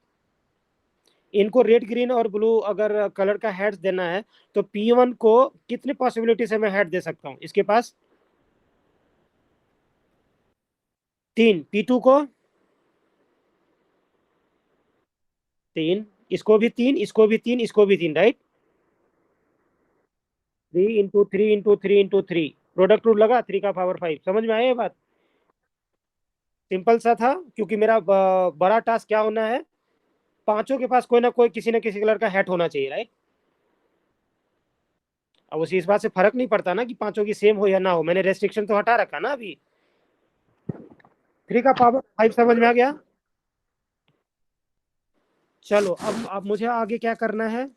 A: इनको रेड ग्रीन और ब्लू अगर कलर का हेड्स देना है तो P1 को कितनी पॉसिबिलिटी से मैं हेड दे सकता हूँ इसके पास? तीन। P2 को तीन, इसको भी तीन, इसको भी तीन, इसको भी तीन, राइट? 3 × 3 × 3 × 3 प्रोडक्ट रूल लगा, 3 का पावर 5। समझ में आया ये बात? सिंपल सा था, क्योंकि मेरा बड़ा टास्क क्या होना है, पांचों के पास कोई ना कोई किसी ना किसी कलर का हैट होना चाहिए, राइट? अब उसी इस बात से फर्क नहीं पड़ता ना कि पांचों की सेम हो या ना हो, मैंने रेस्ट्रिक्शन तो हटा रखा ना अभी। 3 का पावर 5 समझ में आ गया? चलो, अब मुझे आगे क्या करना है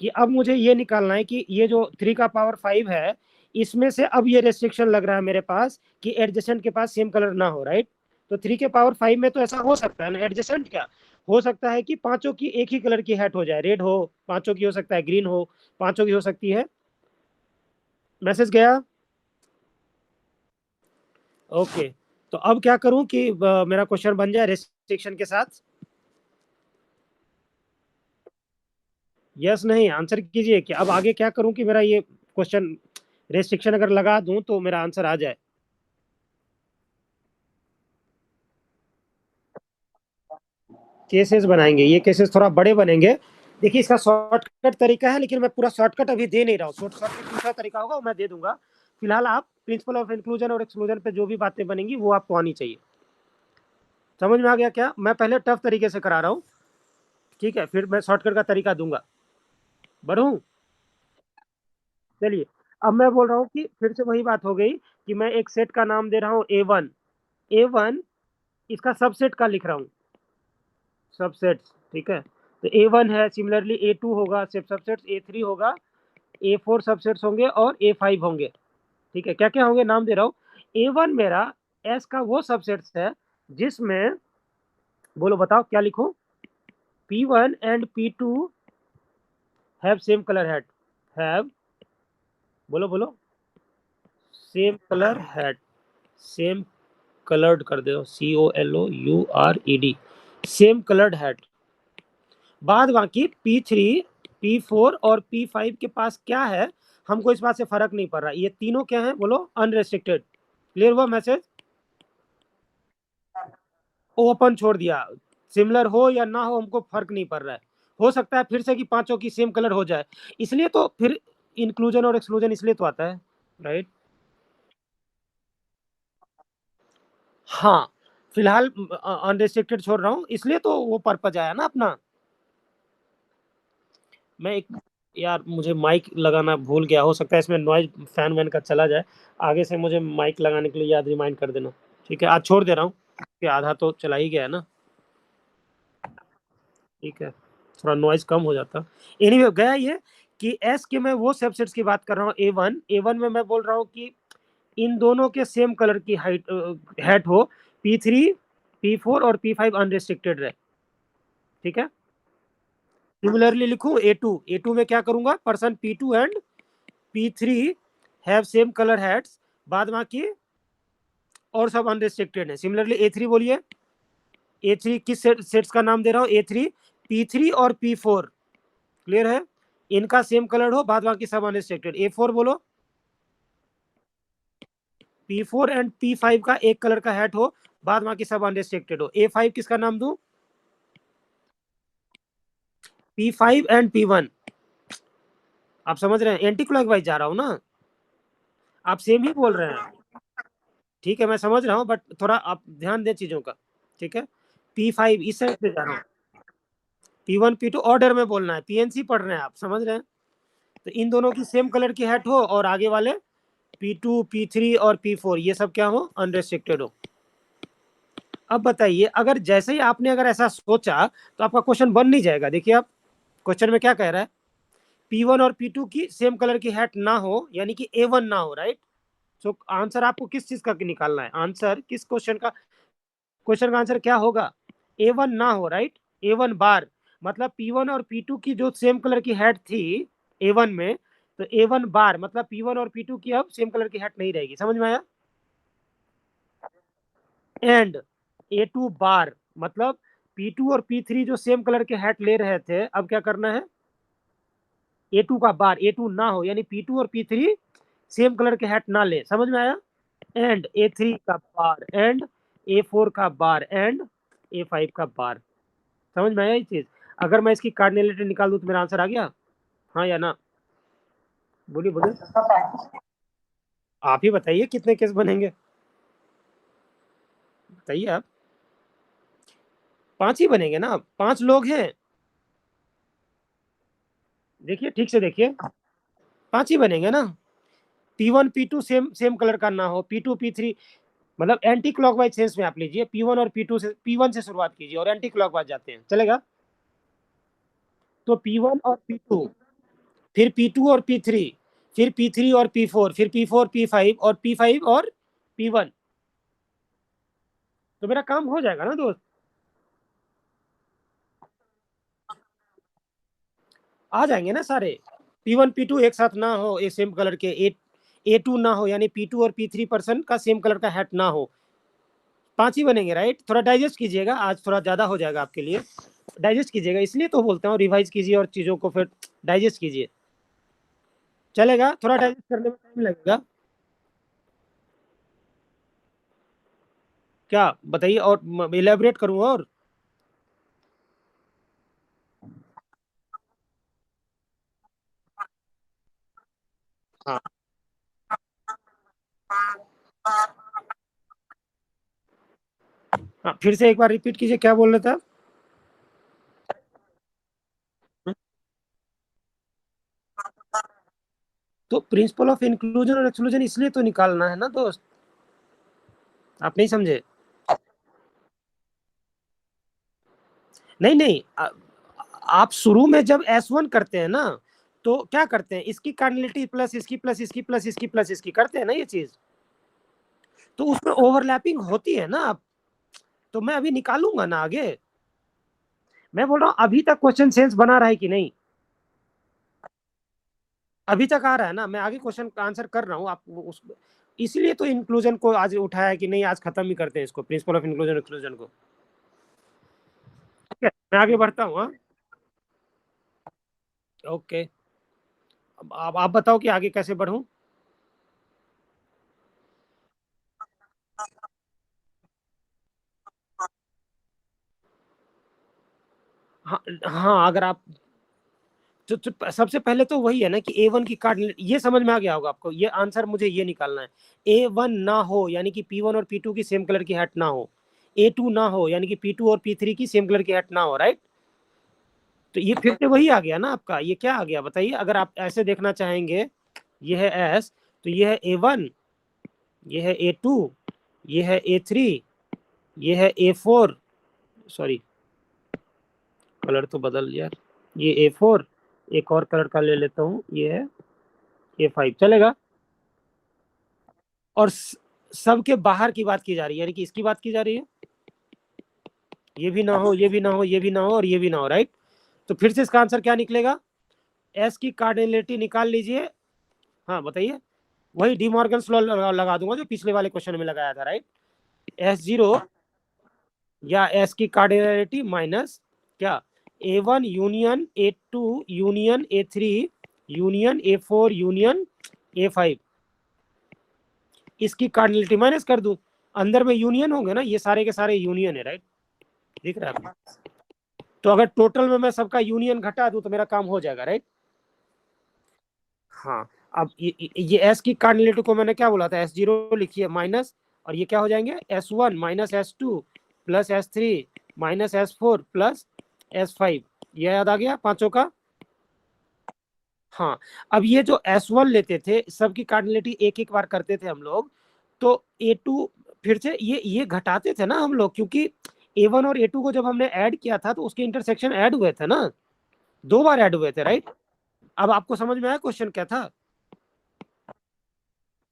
A: कि अब मुझे ये निकालना है कि ये जो 3 का पावर 5 है, इसमें से अब ये रेस्ट्रिक्शन लग रहा है मेरे पास कि एडजेसेंट के पास सेम कलर ना हो, राइट? तो 3 के पावर 5 में तो ऐसा हो सकता है ना, एडजेसेंट क्या हो सकता है कि पांचों की एक ही कलर की हैट हो जाए, रेड हो, पांचों की हो सकता है ग्रीन हो, पांचों की हो सकती है। मैसेज गया? ओके। तो अब क्या करूं कि मेरा क्वेश्चन बन जाए रेस्ट्रिक्शन के साथ? यस नहीं आंसर कीजिए कि अब आगे क्या करूं कि मेरा ये क्वेश्चन रेस्ट्रिक्शन अगर लगा दूं तो मेरा आंसर आ जाए। केसेस बनाएंगे, ये केसेस थोड़ा बड़े बनेंगे। देखिए इसका शॉर्टकट तरीका है, लेकिन मैं पूरा शॉर्टकट अभी दे नहीं रहा हूँ। शॉर्टकट दूसरा तरीका होगा वो मैं दे दूंगा। फिलहाल आप प्रिंसिपल ऑफ इंक्लूजन और एक्सक्लूजन पे जो भी बातें बनेंगी वो आपको आनी चाहिए। समझ में आ गया क्या? मैं पहले टफ तरीके से करा रहा हूँ, ठीक है, फिर मैं शॉर्टकट का तरीका दूंगा। बढ़ू? चलिए, अब मैं बोल रहा हूँ कि फिर से वही बात हो गई कि मैं एक सेट का नाम दे रहा हूँ A1। A1 इसका सबसेट का लिख रहा हूँ, सबसेट, ठीक है। तो A1 है, सिमिलरली A2 होगा, सिर्फ सबसेट A3 होगा, A4 सबसेट्स होंगे और A5 होंगे। ठीक है, क्या क्या होंगे नाम दे रहा हूँ। A1 मेरा S का वो सबसेट्स है जिसमें, बोलो बताओ क्या लिखूं? P1 and P2 have same colour head, have, बोलो बोलो, same colour head, same coloured कर दो, COLOURED, सेम कलर्ड हेड। बाद बाकी P3, P4 और P5 के पास क्या है, हमको इस बात से फर्क नहीं पड़ रहा। ये तीनों क्या है बोलो? अनरेस्ट्रिक्टेड। क्लियर हुआ मैसेज? ओपन छोड़ दिया, सिमिलर हो या ना हो हमको फर्क नहीं पड़ रहा है। हो सकता है फिर से कि पांचों की सेम कलर हो जाए, इसलिए तो फिर इंक्लूजन और एक्सक्लूजन इसलिए तो आता है, राइट। हाँ, फिलहाल अनरिस्ट्रिक्टेड छोड़ रहा हूँ, इसलिए तो वो पर्पज आया ना अपना। मैं एक, यार मुझे माइक लगाना भूल गया, हो सकता है इसमें नॉइज फैन वैन का चला जाए। आगे से मुझे माइक लगाने के लिए याद रिमाइंड कर देना। ठीक है, आज छोड़ दे रहा हूँ कि आधा तो चला ही गया है ना। ठीक है, थोड़ा नॉइज कम हो जाता। एनीवे गया ये कि एस के मैं वो सबसेट्स की बात कर रहा हूँ। ए वन में मैं बोल रहा हूँ कि इन दोनों के सेम कलर की हाइट हेड हो, P3, P4 और P5 अनरिस्ट्रिक्टेड रहे। ठीक है, सिमिलरली लिखूं A2 में क्या करूंगा, person P2 and P3 have same colour heads, बाद बाकी और सब अनरिस्ट्रिक्टेड है। सिमिलरली A3 बोलिए, A3 किस सेट्स का नाम दे रहा हूँ? A3, P3 और P4। क्लियर है? इनका सेम कलर हो, बाद बाकी सब अनरिस्ट्रिक्टेड। A4 बोलो, P4 एंड P5 का एक कलर का हैट हो, बाद बाकी सब अनरिस्ट्रिक्टेड हो। A5 किसका नाम दूं? P5 and P1। आप समझ रहे हैं, एंटी क्लॉकवाइज जा रहा हूं ना। आप सेम ही बोल रहे हैं, ठीक है मैं समझ रहा हूं, बट थोड़ा आप ध्यान दें चीजों का। ठीक है, P5 इस साइड से जा रहा हूँ, P1 P2 ऑर्डर में बोलना है, PNC पढ़ रहे हैं आप, समझ रहे हैं। तो इन दोनों की सेम कलर की हैट हो और आगे वाले P2, P3 और P4 ये सब क्या हो? अनरेस्ट्रिक्टेड हो। अब बताइए, अगर जैसे ही आपने अगर ऐसा सोचा तो आपका क्वेश्चन बन नहीं जाएगा। देखिए आप, क्वेश्चन में क्या कह रहा है, P1 और P2 की सेम कलर की हैट ना हो, यानी कि A1 ना हो, राइट। सो आंसर आपको किस चीज का निकालना है? आंसर किस क्वेश्चन का, क्वेश्चन का आंसर क्या होगा? A1 ना हो, राइट। A1 बार मतलब P1 और P2 की जो सेम कलर की हैट थी A1 में, तो A1 बार मतलब P1 और P2 की अब सेम कलर की हैट नहीं रहेगी। समझ में आया? एंड A2 बार मतलब P2 और P3 जो सेम कलर के हैट ले रहे थे, अब क्या करना है? A2 का बार A2 ना हो, यानी P2 और P3 सेम कलर के हैट ना ले। समझ में आया? एंड A3 का बार, एंड A4 का बार, एंड A5 का बार। समझ में आया ये चीज? अगर मैं इसकी कार्डिनलिटी निकाल दूं तो मेरा आंसर आ गया, हाँ या ना? बोलिए बोलिए, आप ही बताइए कितने केस बनेंगे, बताइए आप। 5 ही बनेंगे ना, 5 लोग हैं। देखिए ठीक से देखिए, 5 ही बनेंगे ना। P1 P2 same same colour का ना हो, P2 P3 मतलब एंटी क्लॉकवाइज सेंस में आप लीजिए, P1 और P2 से, P1 से शुरुआत कीजिए और एंटी क्लॉकवाइज जाते हैं, चलेगा? तो P1 और P2, फिर P2 और P3, फिर P3 और P4, फिर P4 P5 और P5 और P1। तो मेरा काम हो जाएगा ना दोस्त। आ जाएंगे ना सारे। P1 P2 एक साथ ना हो, ए सेम कलर के, A2 ना हो, यानी P2 और P3 पर्सन का सेम कलर का हैट ना हो, 5 ही बनेंगे, राइट। थोड़ा डाइजेस्ट कीजिएगा, आज थोड़ा ज्यादा हो जाएगा आपके लिए, डाइजेस्ट कीजिएगा, इसलिए तो बोलता हूँ रिवाइज कीजिए और चीजों को फिर डाइजेस्ट कीजिए। चलेगा, थोड़ा डाइजेस्ट करने में टाइम लगेगा। क्या बताइए, और इलेबोरेट करूँ और? हाँ हाँ, फिर से एक बार रिपीट कीजिए, क्या बोल रहे थे आप? तो प्रिंसिपल ऑफ इंक्लूजन और एक्सक्लूजन इसलिए तो निकालना है ना दोस्त, आप नहीं समझे? नहीं नहीं, आप शुरू में जब S1 करते हैं ना, तो क्या करते हैं, इसकी कार्डिनलिटी प्लस इसकी प्लस इसकी प्लस इसकी प्लस इसकी करते हैं ना ये चीज, तो उसमें ओवरलैपिंग होती है ना। आप, तो मैं अभी निकालूंगा ना आगे। मैं बोल रहा हूँ अभी तक क्वेश्चन सेंस बना रहा है कि नहीं? अभी तक आ रहा है ना, मैं आगे क्वेश्चन का आंसर कर रहा हूँ आप उस, इसलिए तो इंक्लूजन को आज उठाया कि नहीं, आज खत्म ही करते हैं इसको, प्रिंसिपल ऑफ इंक्लूजन एक्सक्लूजन को। ठीक है, मैं आगे बढ़ता हूँ। हाँ, ओके। अब आप बताओ कि आगे कैसे बढ़ूं। हाँ हाँ, अगर आप तो सबसे पहले तो वही है ना कि ए वन की कार्ड, ये समझ में आ गया होगा आपको, ये आंसर मुझे ये निकालना है। ए वन ना हो यानी कि पी वन और पी टू की सेम कलर की हैट ना हो, ए टू ना हो यानी कि पी टू और पी थ्री की सेम कलर की हैट ना हो, राइट। तो ये फिर से वही आ गया ना आपका, ये क्या आ गया बताइए, अगर आप ऐसे देखना चाहेंगे, ये है एस, तो ये है ए वन, ये है ए टू, ये है ए थ्री, ये है ए फोर, सॉरी कलर तो बदल यार, ये ए फोर, एक और कलर का ले लेता हूँ, ये है ए फाइव, चलेगा। और सबके बाहर की बात की जा रही है, यानी कि इसकी बात की जा रही है, ये भी ना हो, ये भी ना हो, ये भी ना हो और ये भी ना हो, राइट। तो फिर से इसका आंसर क्या निकलेगा? एस की कार्डिनलिटी निकाल लीजिए। हाँ बताइए, वही डी मॉर्गन लॉ लगा दूंगा जो पिछले वाले क्वेश्चन में लगाया था, राइट। एस जीरो या एस की कार्डिनलिटी माइनस क्या, A one union A two union A three union A four union A five, इसकी कार्डिनलिटी माइनस कर दूं, अंदर में यूनियन होंगे ना, ये सारे के सारे यूनियन है, राइट। दिख रहा है आपको? तो अगर टोटल में मैं सबका यूनियन घटा दूं तो मेरा काम हो जाएगा, राइट। हाँ, अब ये एस की कार्डिनलिटी को मैंने क्या बोला था, एस जीरो लिखिए माइनस, और ये क्या हो जाएंगे, S one minus S two plus S three minus S four plus S five, ये याद आ गया पांचों का। हाँ, अब ये जो एस वन लेते थे, सबकी कार्डिनलिटी एक एक बार करते थे हम लोग, तो ए टू, फिर से ये घटाते थे ना हम लोग, क्योंकि ए वन और ए टू को जब हमने ऐड किया था तो उसके इंटरसेक्शन ऐड हुए थे ना, दो बार ऐड हुए थे, राइट। अब आपको समझ में आया क्वेश्चन क्या था?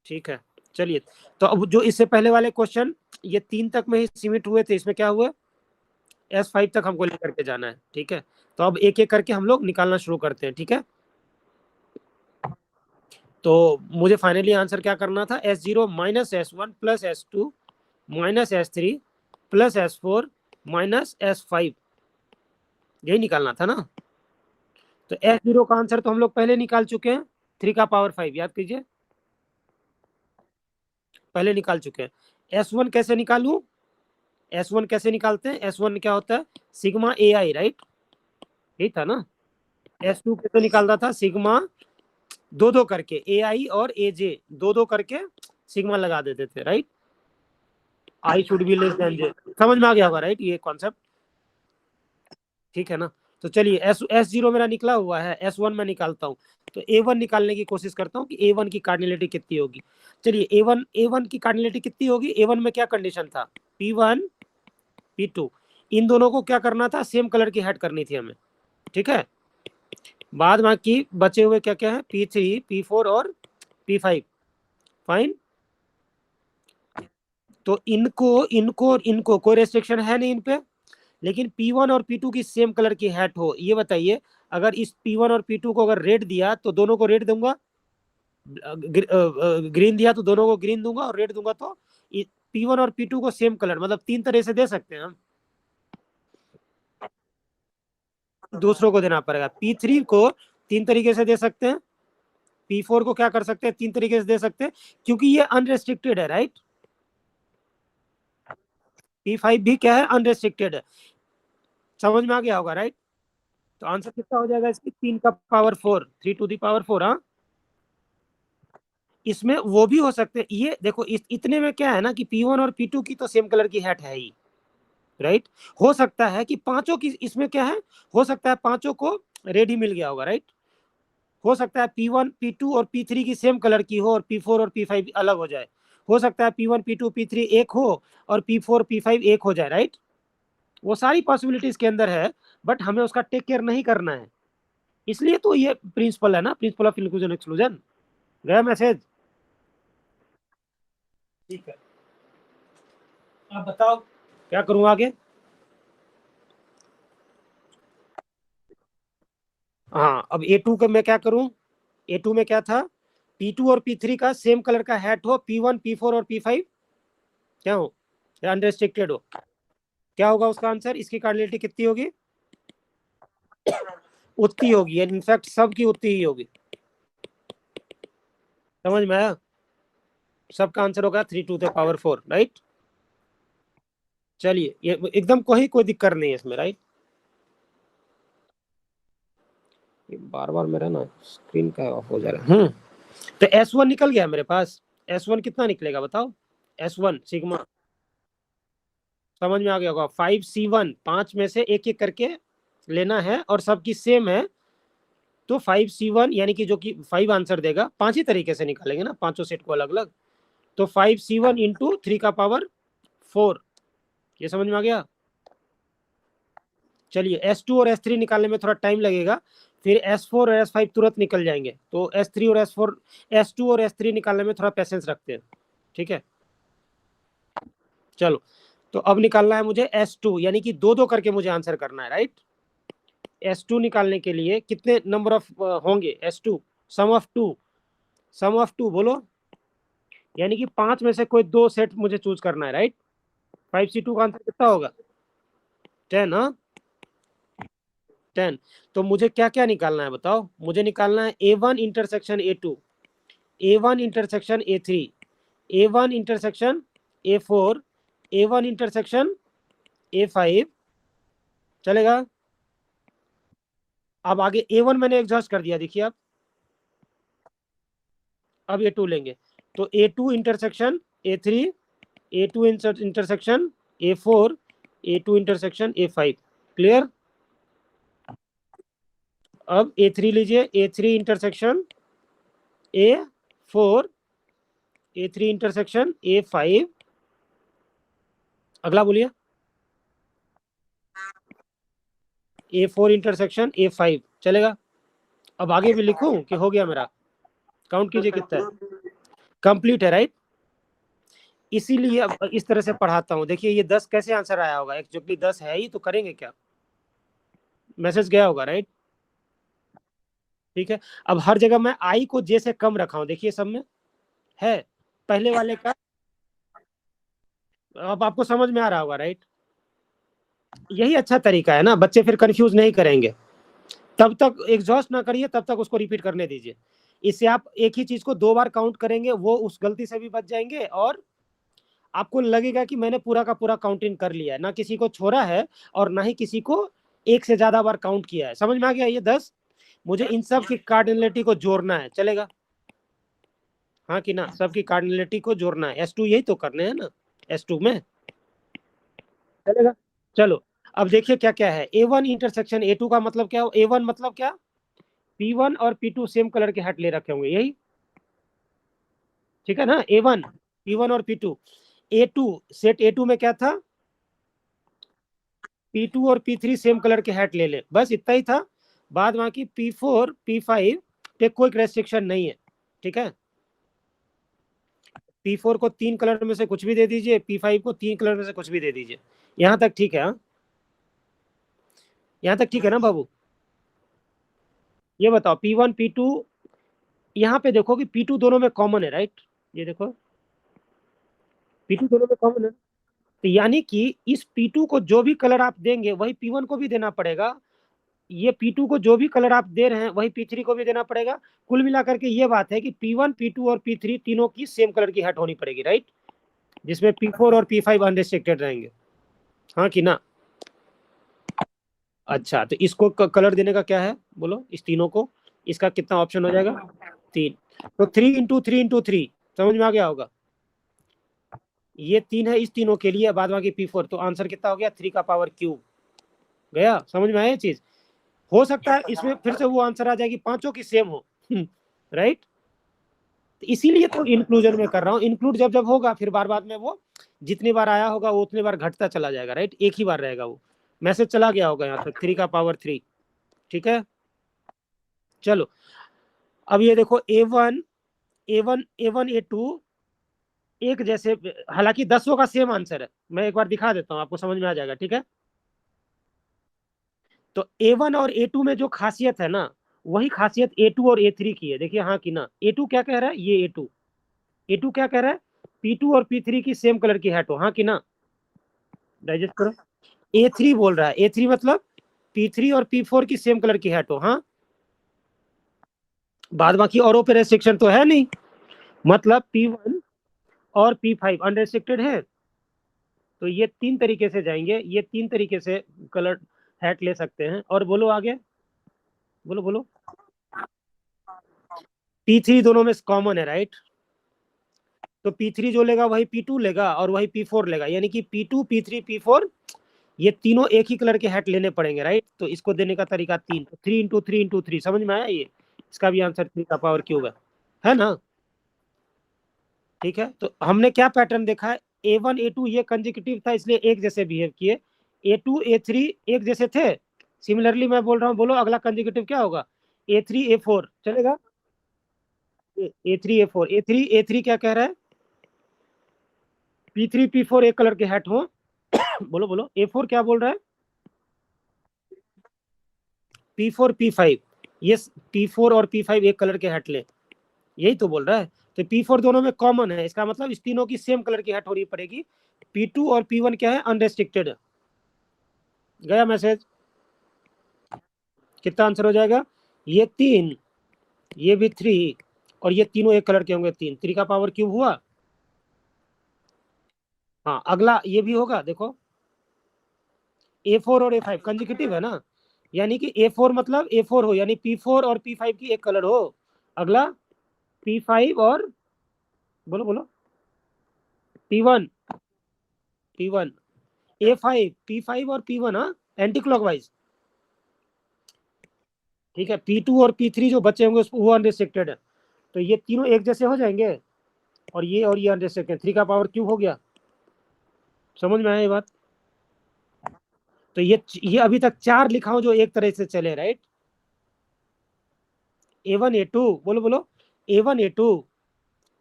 A: ठीक है, चलिए। तो अब जो इससे पहले वाले क्वेश्चन, ये तीन तक में ही सीमित हुए थे, इसमें क्या हुआ, एस फाइव तक हमको लेकर के जाना है, ठीक है। तो अब एक एक करके हम लोग निकालना शुरू करते हैं, ठीक है। तो मुझे फाइनली आंसर क्या करना था, S zero minus S one plus S two minus S three plus S four minus S five, यही निकालना था ना। तो एस जीरो का आंसर तो हम लोग पहले निकाल चुके हैं, थ्री का पावर फाइव, याद कीजिए, पहले निकाल चुके हैं। एस वन कैसे निकालू, एस वन कैसे निकालते हैं, एस वन क्या होता है, सिग्मा ए आई, राइट, यही था ना। एस टू कैसे निकालता था, सिग्मा दो दो करके ए आई और ए जे, दो दो करके सिग्मा लगा देते थे, right. I should be less than j, समझ में आ गया होगा, राइट, ये कॉन्सेप्ट, ठीक है ना। तो चलिए, एस एस जीरो मेरा निकला हुआ है, एस वन में निकालता हूँ। तो ए वन निकालने की कोशिश करता हूँ कि ए वन की कार्डिनलिटी कितनी होगी। चलिए, ए वन की कार्डिनलिटी कितनी होगी, ए वन में क्या कंडीशन था, पी वन पी टू, इन दोनों को क्या करना था, सेम कलर की हेड करनी थी हमें, ठीक है। बाद बाकी बचे हुए क्या क्या है, पी थ्री पी फोर और पी फाइव, फाइन। तो इनको इनको इनको कोई रेस्ट्रिक्शन है नहीं इन पे, लेकिन P1 और P2 की सेम कलर की हैट हो, ये बताइए। अगर इस P1 और P2 को अगर रेड दिया तो दोनों को रेड दूंगा, ग्रीन दिया तो दोनों को ग्रीन दूंगा, और रेड दूंगा तो P1 और P2 को सेम कलर, मतलब 3 तरह से दे सकते हैं हम, दूसरों को देना पड़ेगा। P3 को 3 तरीके से दे सकते हैं, P4 को क्या कर सकते हैं, 3 तरीके से दे सकते हैं, क्योंकि ये अनरेस्ट्रिक्टेड है, राइट। P5 भी क्या है, अनरेस्ट्रिक्टेड है, समझ में आ गया होगा, राइट। तो आंसर कितना हो जाएगा इसकी, 3 का पावर 4, 3 टू दी पावर 4। हाँ, इसमें वो भी हो सकते हैं, ये देखो इतने में क्या है ना कि P1 और P2 की तो सेम कलर की हैट है ही, राइट। हो सकता है कि पांचों की, इसमें क्या है, हो सकता है पांचों को रेडी मिल गया होगा, राइट। हो सकता है P1 P2 और P3 की सेम कलर की हो और P4 और P5 अलग हो जाए। हो सकता है P1 P2 P3 एक हो और P4 P5 एक हो जाए, राइट। वो सारी पॉसिबिलिटीज के अंदर है, बट हमें उसका टेक केयर नहीं करना है, इसलिए तो ये प्रिंसिपल है ना, प्रिंसिपल ऑफ इंक्लूजन एक्सक्लूजन। गया मैसेज? ठीक है, आप बताओ क्या करूं आगे। हाँ, अब A2 का मैं क्या करूं, A2 में क्या था, P2 और P3 का सेम कलर का हैट हो, P1 P4 और P5 क्या हो, अनरेस्ट्रिक्टेड हो, क्या होगा उसका आंसर, इसकी कार्डिनलिटी कितनी होगी, उतनी होगी, इनफैक्ट सबकी उतनी ही होगी। समझ में आया, सबका आंसर होगा 3 टू द पावर 4, राइट। चलिए, ये एकदम कोई दिक्कत नहीं है इसमें, राइट। बार बार मेरा ना स्क्रीन का ऑफ हो जा रहा है। तो S1 निकल गया मेरे पास। S1 कितना निकलेगा बताओ, S1 सिग्मा, समझ में आ गया होगा। 5C1, 5 में से एक एक करके लेना है और सबकी सेम है, तो 5C1 यानी कि जो कि 5 आंसर देगा, 5 ही तरीके से निकालेंगे ना, पांचों सेट को अलग अलग। तो 5C1 इंटू 3 का पावर 4, ये समझ में आ गया। चलिए, S2 और S3 निकालने में थोड़ा टाइम लगेगा, फिर S4 और S5 तुरंत निकल जाएंगे, तो S3 और S4, S2 और S3 निकालने में थोड़ा पेशेंस रखते हैं, ठीक है। चलो, तो अब निकालना है मुझे S2, यानी कि दो दो करके मुझे आंसर करना है, राइट। S2 निकालने के लिए कितने नंबर ऑफ होंगे, S2 sum of two, sum of two बोलो, यानी कि 5 में से कोई दो सेट मुझे चूज करना है, राइट। 5C2 का आंसर कितना होगा, 10। हाँ, 10। तो मुझे क्या क्या निकालना है बताओ, मुझे निकालना है A1 intersection A2, A1 intersection A3, A1 intersection A4, A1 intersection A5, चलेगा। अब आगे A1 मैंने एग्जॉस्ट कर दिया, देखिए आप। अब A2 लेंगे, तो A2 intersection A3, A2 intersection A4, A2 intersection A5, clear. अब A3 लीजिए, A3 intersection A4, A3 intersection A5, अगला बोलिए, A4 इंटरसेक्शन A5, चलेगा। अब आगे भी लिखूं कि हो गया मेरा, काउंट कीजिए कितना है, कंप्लीट है, राइट। इसीलिए अब इस तरह से पढ़ाता हूँ, देखिए ये 10 कैसे आंसर आया होगा, एक्चुअली 10 है ही, तो करेंगे क्या, मैसेज गया होगा, राइट। ठीक है, अब हर जगह मैं आई को जे से कम रखा हूं, देखिए सब में है, पहले वाले का, अब आपको समझ में आ रहा होगा, राइट। यही अच्छा तरीका है ना, बच्चे फिर कंफ्यूज नहीं करेंगे, तब तक एग्जॉस्ट ना करिए, तब तक उसको रिपीट करने दीजिए। इससे आप एक ही चीज को दो बार काउंट करेंगे, वो उस गलती से भी बच जाएंगे, और आपको लगेगा कि मैंने पूरा का पूरा काउंटिंग कर लिया है, ना किसी को छोड़ा है और ना ही किसी को एक से ज्यादा बार काउंट किया है। समझ में आ गया ये 10, मुझे इन सब की कार्डिनलिटी को जोड़ना है, चलेगा। हाँ कि ना, सबकी कार्डिनलिटी को जोड़ना है, S2 यही तो करने हैं ना, S2 में, चलेगा। चलो, अब देखिए क्या क्या है, A1 इंटरसेक्शन A2 का मतलब क्या, A1 मतलब क्या, P1 और P2 सेम कलर के हट ले रखे होंगे, यही, ठीक है ना। A1 P1 और P2, A2 सेट A2 में क्या था, P2 और P3 सेम कलर के हैट ले ले, बस इतना ही था। बाद बाकी P4 P5 पे कोई रेस्ट्रिक्शन नहीं है, ठीक है। P4 को 3 कलर में से कुछ भी दे दीजिए, P5 को 3 कलर में से कुछ भी दे दीजिए, यहां तक ठीक है। हाँ, यहां तक ठीक है ना बाबू। ये बताओ P1 P2, यहाँ पे देखो कि P2 दोनों में कॉमन है, राइट, ये देखो P2 दोनों में कॉमन है, तो यानी कि इस P2 को जो भी कलर आप देंगे वही P1 को भी देना पड़ेगा, ये P2 को जो भी कलर आप दे रहे हैं वही P3 को भी देना पड़ेगा। कुल मिलाकर के ये बात है कि P1, P2 और P3 तीनों की सेम कलर की हैट होनी पड़ेगी, राइट, जिसमें P4 और P5 अनरिस्ट्रिक्टेड रहेंगे, हाँ कि ना। अच्छा, तो इसको कलर देने का क्या है बोलो, इस तीनों को, इसका कितना ऑप्शन हो जाएगा, 3, तो 3 × 3 × 3 समझ में आ गया होगा। ये 3 है इस तीनों के लिए, बाद बाकी P4, तो आंसर कितना हो गया, 3 का पावर क्यूब। गया समझ में आया ये चीज। हो सकता है इसमें फिर से वो आंसर आ जाएगी पांचों की सेम हो, राइट, इसीलिए तो इंक्लूजन में कर रहा हूँ। इंक्लूड जब जब होगा फिर बार बार में वो जितनी बार आया होगा वो उतनी बार घटता चला जाएगा, राइट, एक ही बार रहेगा वो, मैसेज चला गया होगा यहाँ तक, 3 का पावर 3, ठीक है। चलो अब ये देखो A1 A2 एक जैसे, हालांकि 10 का सेम आंसर है, मैं एक बार दिखा देता हूँ आपको समझ में आ जाएगा, ठीक है। तो A1 और A2 में जो खासियत है ना, वही खासियत A2 और A3 की है, देखिए हाँ कि ना। A2 क्या कह रहा है, ये A2 क्या कह रहा है, P2 और P3 की सेम कलर की हैट हो, हाँ कि ना, डाइजेस्ट करो। A3 बोल रहा है, A3 मतलब P3 और P4 की सेम कलर की हैट हो, हाँ, बाद बाकी औरों पे रेस्ट्रिक्शन तो है नहीं, मतलब P1 और P5 अनरेस्ट्रिक्टेड है। तो ये 3 तरीके से जाएंगे, ये 3 तरीके से कलर हैट ले सकते हैं। और बोलो आगे, बोलो बोलो। P3 दोनों में कॉमन है, राइट, तो P3 जो लेगा वही P2 लेगा और वही P4 लेगा, यानी कि P2 P3 P4 ये तीनों एक ही कलर के हैट लेने पड़ेंगे, राइट। तो इसको देने का तरीका 3, 3 × 3 × 3 समझ में आया, ये इसका भी आंसर 3 का पावर क्यूब है ना। ठीक है, तो हमने क्या पैटर्न देखा है, A1 A2 ये कंजिक्यूटिव था इसलिए एक जैसे बिहेव किए, A2 A3 एक जैसे थे, सिमिलरली मैं बोल रहा हूँ, बोलो अगला कंजिक्यूटिव क्या होगा, A3 A4 चलेगा, A3 A4 A3 क्या कह रहा है, P3 P4 एक कलर के हैट हो, बोलो बोलो, A4 क्या बोल रहा है, P4 P5, ये P4 और P5 एक कलर के हैट ले, यही तो बोल रहा है। तो P4 दोनों में कॉमन है, इसका मतलब इस तीनों की सेम कलर की हैट होनी पड़ेगी। P2 और P1 क्या है, अनरेस्ट्रिक्टेड। गया मैसेज, कितना आंसर हो जाएगा, ये 3, ये भी 3, और ये तीनों एक कलर के होंगे, 3 का पावर क्यूब हुआ। हाँ अगला ये भी होगा, देखो A4 और A5 कंजिक्यूटिव है ना, यानी कि A4 मतलब A4 हो, यानी P4 और P5 की एक कलर हो। अगला P5 और, बोलो बोलो, P1 P1 A5 P5 और P1, हाँ, एंटी क्लॉकवाइज, ठीक है। P2 और P3 जो बचे होंगे वो अनरिस्ट्रिक्टेड है, तो ये तीनों एक जैसे हो जाएंगे, और ये अनरिस्ट्रिक्टेड, 3 का पावर क्यूब हो गया। समझ में आया ये बात। तो ये अभी तक 4 लिखा हूं जो एक तरह से चले, राइट। A1 A2, बोलो बोलो, A1 A2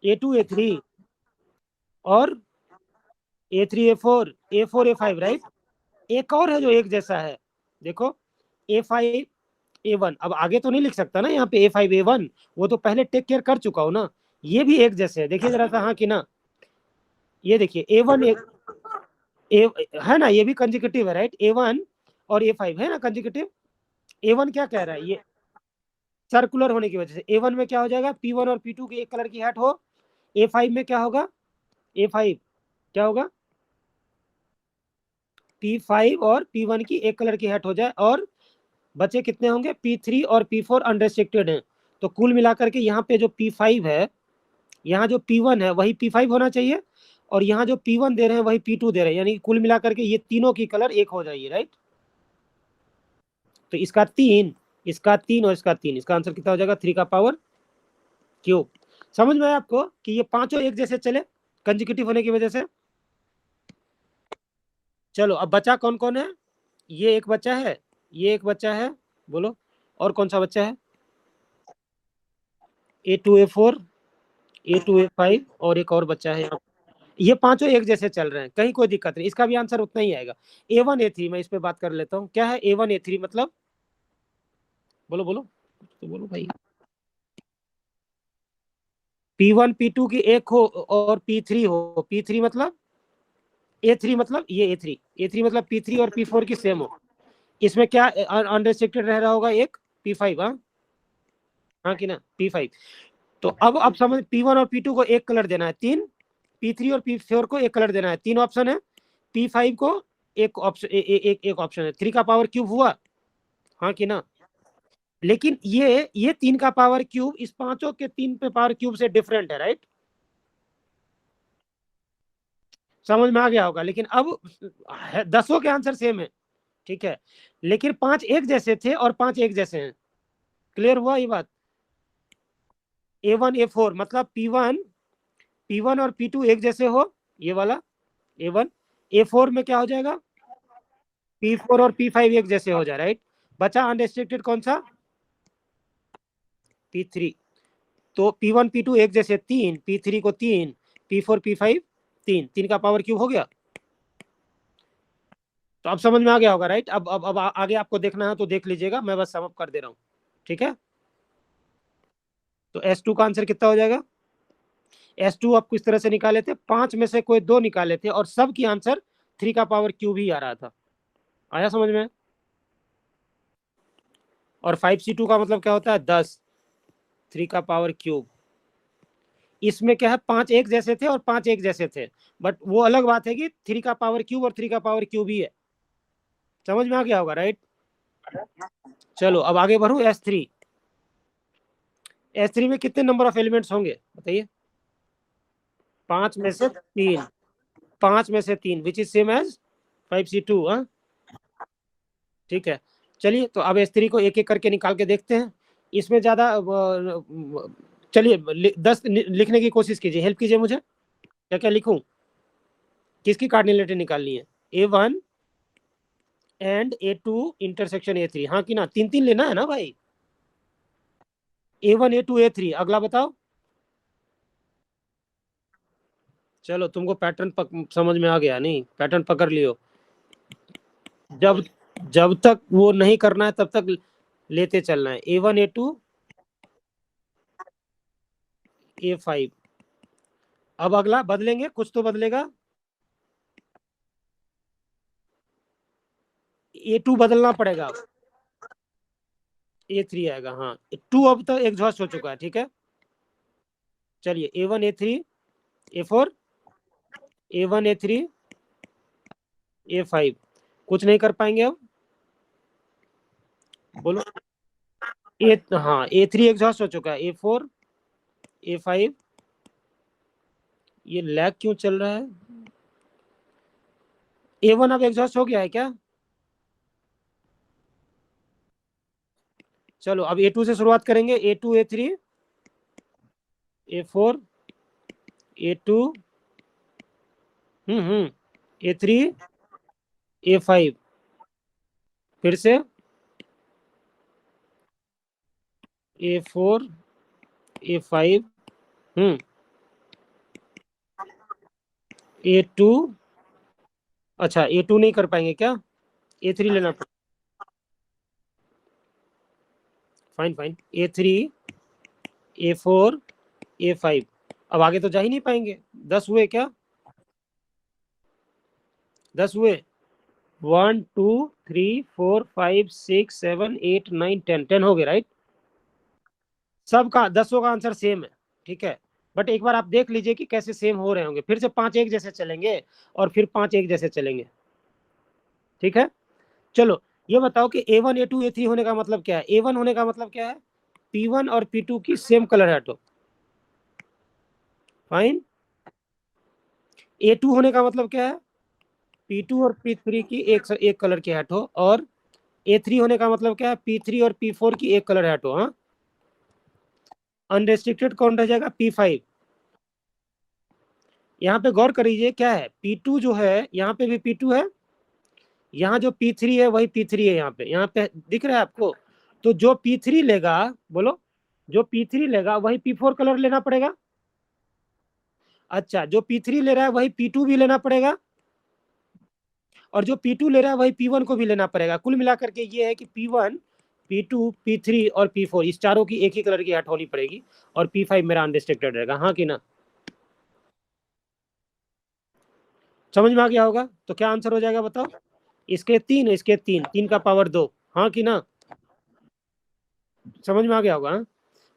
A: A2 A3 और A3 A4 राइट। एक और है जो एक जैसा है, देखो A5 A1, अब आगे तो नहीं लिख सकता ना यहाँ पे A5 A1, वो तो पहले टेक केयर कर चुका हूं ना। ये भी एक जैसे है, देखिए जरा सा, हाँ कि ना। ये देखिए A1 है ना, ये भी कंजिक्यूटिव है, राइट, A1 और A5 है ना कंजिक्यूटिव। A1 क्या कह रहा है, ये सर्कुलर होने की वजह से A1 में क्या हो जाएगा, P1 और P2 की एक कलर की हैट हो, A5 में क्या होगा, A5 क्या होगा, P5 और P1 की एक कलर की हैट हो जाए, और बचे कितने होंगे, P3 और P4 अनरेस्ट्रिक्टेड हैं। तो कुल मिलाकर के यहाँ पे जो P5 है, यहाँ जो P1 है वही P5 होना चाहिए, और यहाँ जो P1 दे रहे हैं वही P2 दे रहे हैं, यानी कुल मिलाकर के ये तीनों की कलर एक हो जाएगी, राइट। तो इसका 3, इसका 3 और इसका 3, इसका आंसर कितना हो जाएगा, 3 का पावर क्यूब। समझ में आया आपको कि ये पांचों एक जैसे चले कंजिक्यूटिव होने की वजह से। चलो अब बचा कौन कौन है, ये एक बच्चा है, ये एक बच्चा है, बोलो, और कौन सा बच्चा है, A2 A4 A2 A5 और एक और बच्चा है यहाँ। ये पांचों एक जैसे चल रहे हैं, कहीं कोई दिक्कत नहीं, इसका भी आंसर उतना ही आएगा। A1 A3 मैं इस पे बात कर लेता हूँ, क्या है A1 A3 मतलब, बोलो बोलो, तो बोलो भाई, P1 P2 की एक हो और P3 हो, P3 मतलब A3 मतलब ये A3 मतलब P3 और P4 की सेम हो, इसमें क्या अनरेस्ट्रिक्टेड रह रहा होगा, एक P5। हाँ हाँ कि ना, P5। तो अब समझ, P1 और P2 को एक कलर देना है, तीन, P3 और P4 को एक कलर देना है, तीन ऑप्शन है, P5 को एक ऑप्शन, एक ऑप्शन है, 3 का पावर क्यूब हुआ, हाँ कि ना। लेकिन ये 3 का पावर क्यूब इस पांचों के 3 पे पावर क्यूब से डिफरेंट है, राइट। समझ में आ गया होगा, लेकिन अब दसों के आंसर सेम है, ठीक है, लेकिन पांच एक जैसे थे और पांच एक जैसे हैं। क्लियर हुआ ये बात। A1 A4 मतलब P1 और P2 एक जैसे हो, ये वाला A1, A4 में क्या हो जाएगा, P4 और P5 एक जैसे हो जाए, राइट। बचा अनरिस्ट्रिक्टेड कौन सा, P3। तो P1 P2 एक जैसे तीन, P3 को तीन, P4 P5 तीन, तीन का पावर क्यूब हो गया। तो अब समझ में आ गया होगा, राइट। अब आगे आपको देखना है तो देख लीजिएगा, मैं बस सम अप कर दे रहा हूँ, ठीक है। तो S2 का आंसर कितना हो जाएगा, S2 आप किस तरह से निकाले थे, पांच में से कोई दो निकाले थे और सब की आंसर 3 का पावर क्यूब ही आ रहा था। आया समझ में। और 5C2 का मतलब क्या होता है, 10, 3 का पावर क्यूब। इसमें क्या है, पांच एक जैसे थे और पांच एक जैसे थे, बट वो अलग बात है कि 3 का पावर क्यूब और 3 का पावर क्यूब ही है। समझ में आ गया होगा, राइट। चलो अब आगे बढ़ू, S3 में कितने नंबर ऑफ एलिमेंट्स होंगे बताइए, पांच में से तीन, पांच में से तीन, which is same as 5C2। हाँ ठीक है। चलिए तो अब S3 को एक एक करके निकाल के देखते हैं, इसमें ज्यादा चलिए 10 लिखने की कोशिश कीजिए, हेल्प कीजिए मुझे, क्या क्या लिखूं, किसकी कार्डिनलिटी निकालनी है, A1 and A2 intersection A3, हाँ कि ना, तीन तीन लेना है ना भाई, A1 A2 A3। अगला बताओ, चलो तुमको पैटर्न समझ में आ गया, नहीं पैटर्न पकड़ लियो, जब जब तक वो नहीं करना है तब तक लेते चलना है, A1 A2 A5। अब अगला बदलेंगे, कुछ तो बदलेगा, A2 बदलना पड़ेगा, A3 आएगा, हाँ 2 अब तक एग्जॉस्ट हो चुका है, ठीक है। चलिए A1 A3 A4, A1 A3 A5, कुछ नहीं कर पाएंगे अब, बोलो। हाँ A3 एग्जॉस्ट हो चुका है, A4 A5, ये लैग क्यों चल रहा है, A1 अब एग्जॉस्ट हो गया है क्या। चलो अब A2 से शुरुआत करेंगे, A2 A3 A4 A2, A3 A5, फिर से A4 A5, A2, अच्छा A2 नहीं कर पाएंगे क्या, A3 लेना पड़ेगा, fine fine, A3 A4 A5, अब आगे तो जा ही नहीं पाएंगे, 10 हुए क्या, 10 हुए, 1 2 3 4 5 6 7 8 9 10, 10 हो गए, राइट। सबका दसों का आंसर सेम है, ठीक है, बट एक बार आप देख लीजिए कि कैसे सेम हो रहे होंगे, फिर से पांच एक जैसे चलेंगे और फिर पांच एक जैसे चलेंगे, ठीक है। चलो ये बताओ कि A1 A2 A3 होने का मतलब क्या है, A1 होने का मतलब क्या है, P1 और P2 की सेम कलर है तो फाइन। A2 होने का मतलब क्या है, P2 और P3 की एक कलर की हैट हो, और A3 होने का मतलब क्या है, P3 और P4 की एक कलर हैट हो। हाँ अनरेस्ट्रिक्टेड कौन रह जाएगा, P5। यहाँ पे गौर करिए क्या है, P2 जो है यहाँ पे भी P2 है, यहाँ जो P3 है वही P3 है, यहाँ पे दिख रहा है आपको। तो जो P3 लेगा, बोलो, जो P3 लेगा वही P4 कलर लेना पड़ेगा। अच्छा जो P3 ले रहा है वही P2 भी लेना पड़ेगा, और जो P2 ले रहा है वही P1 को भी लेना पड़ेगा। कुल मिलाकर के ये है कि P1 P2 P3 और P4 इस चारों की एक ही कलर की हैट होनी पड़ेगी और P5 मेरा अनरिस्ट्रिक्टेड रहेगा, हाँ कि ना? समझ में आ गया होगा? तो क्या आंसर हो जाएगा बताओ? इसके तीन, इसके तीन, तीन का पावर 2, हाँ कि ना? समझ में आ गया होगा, हाँ?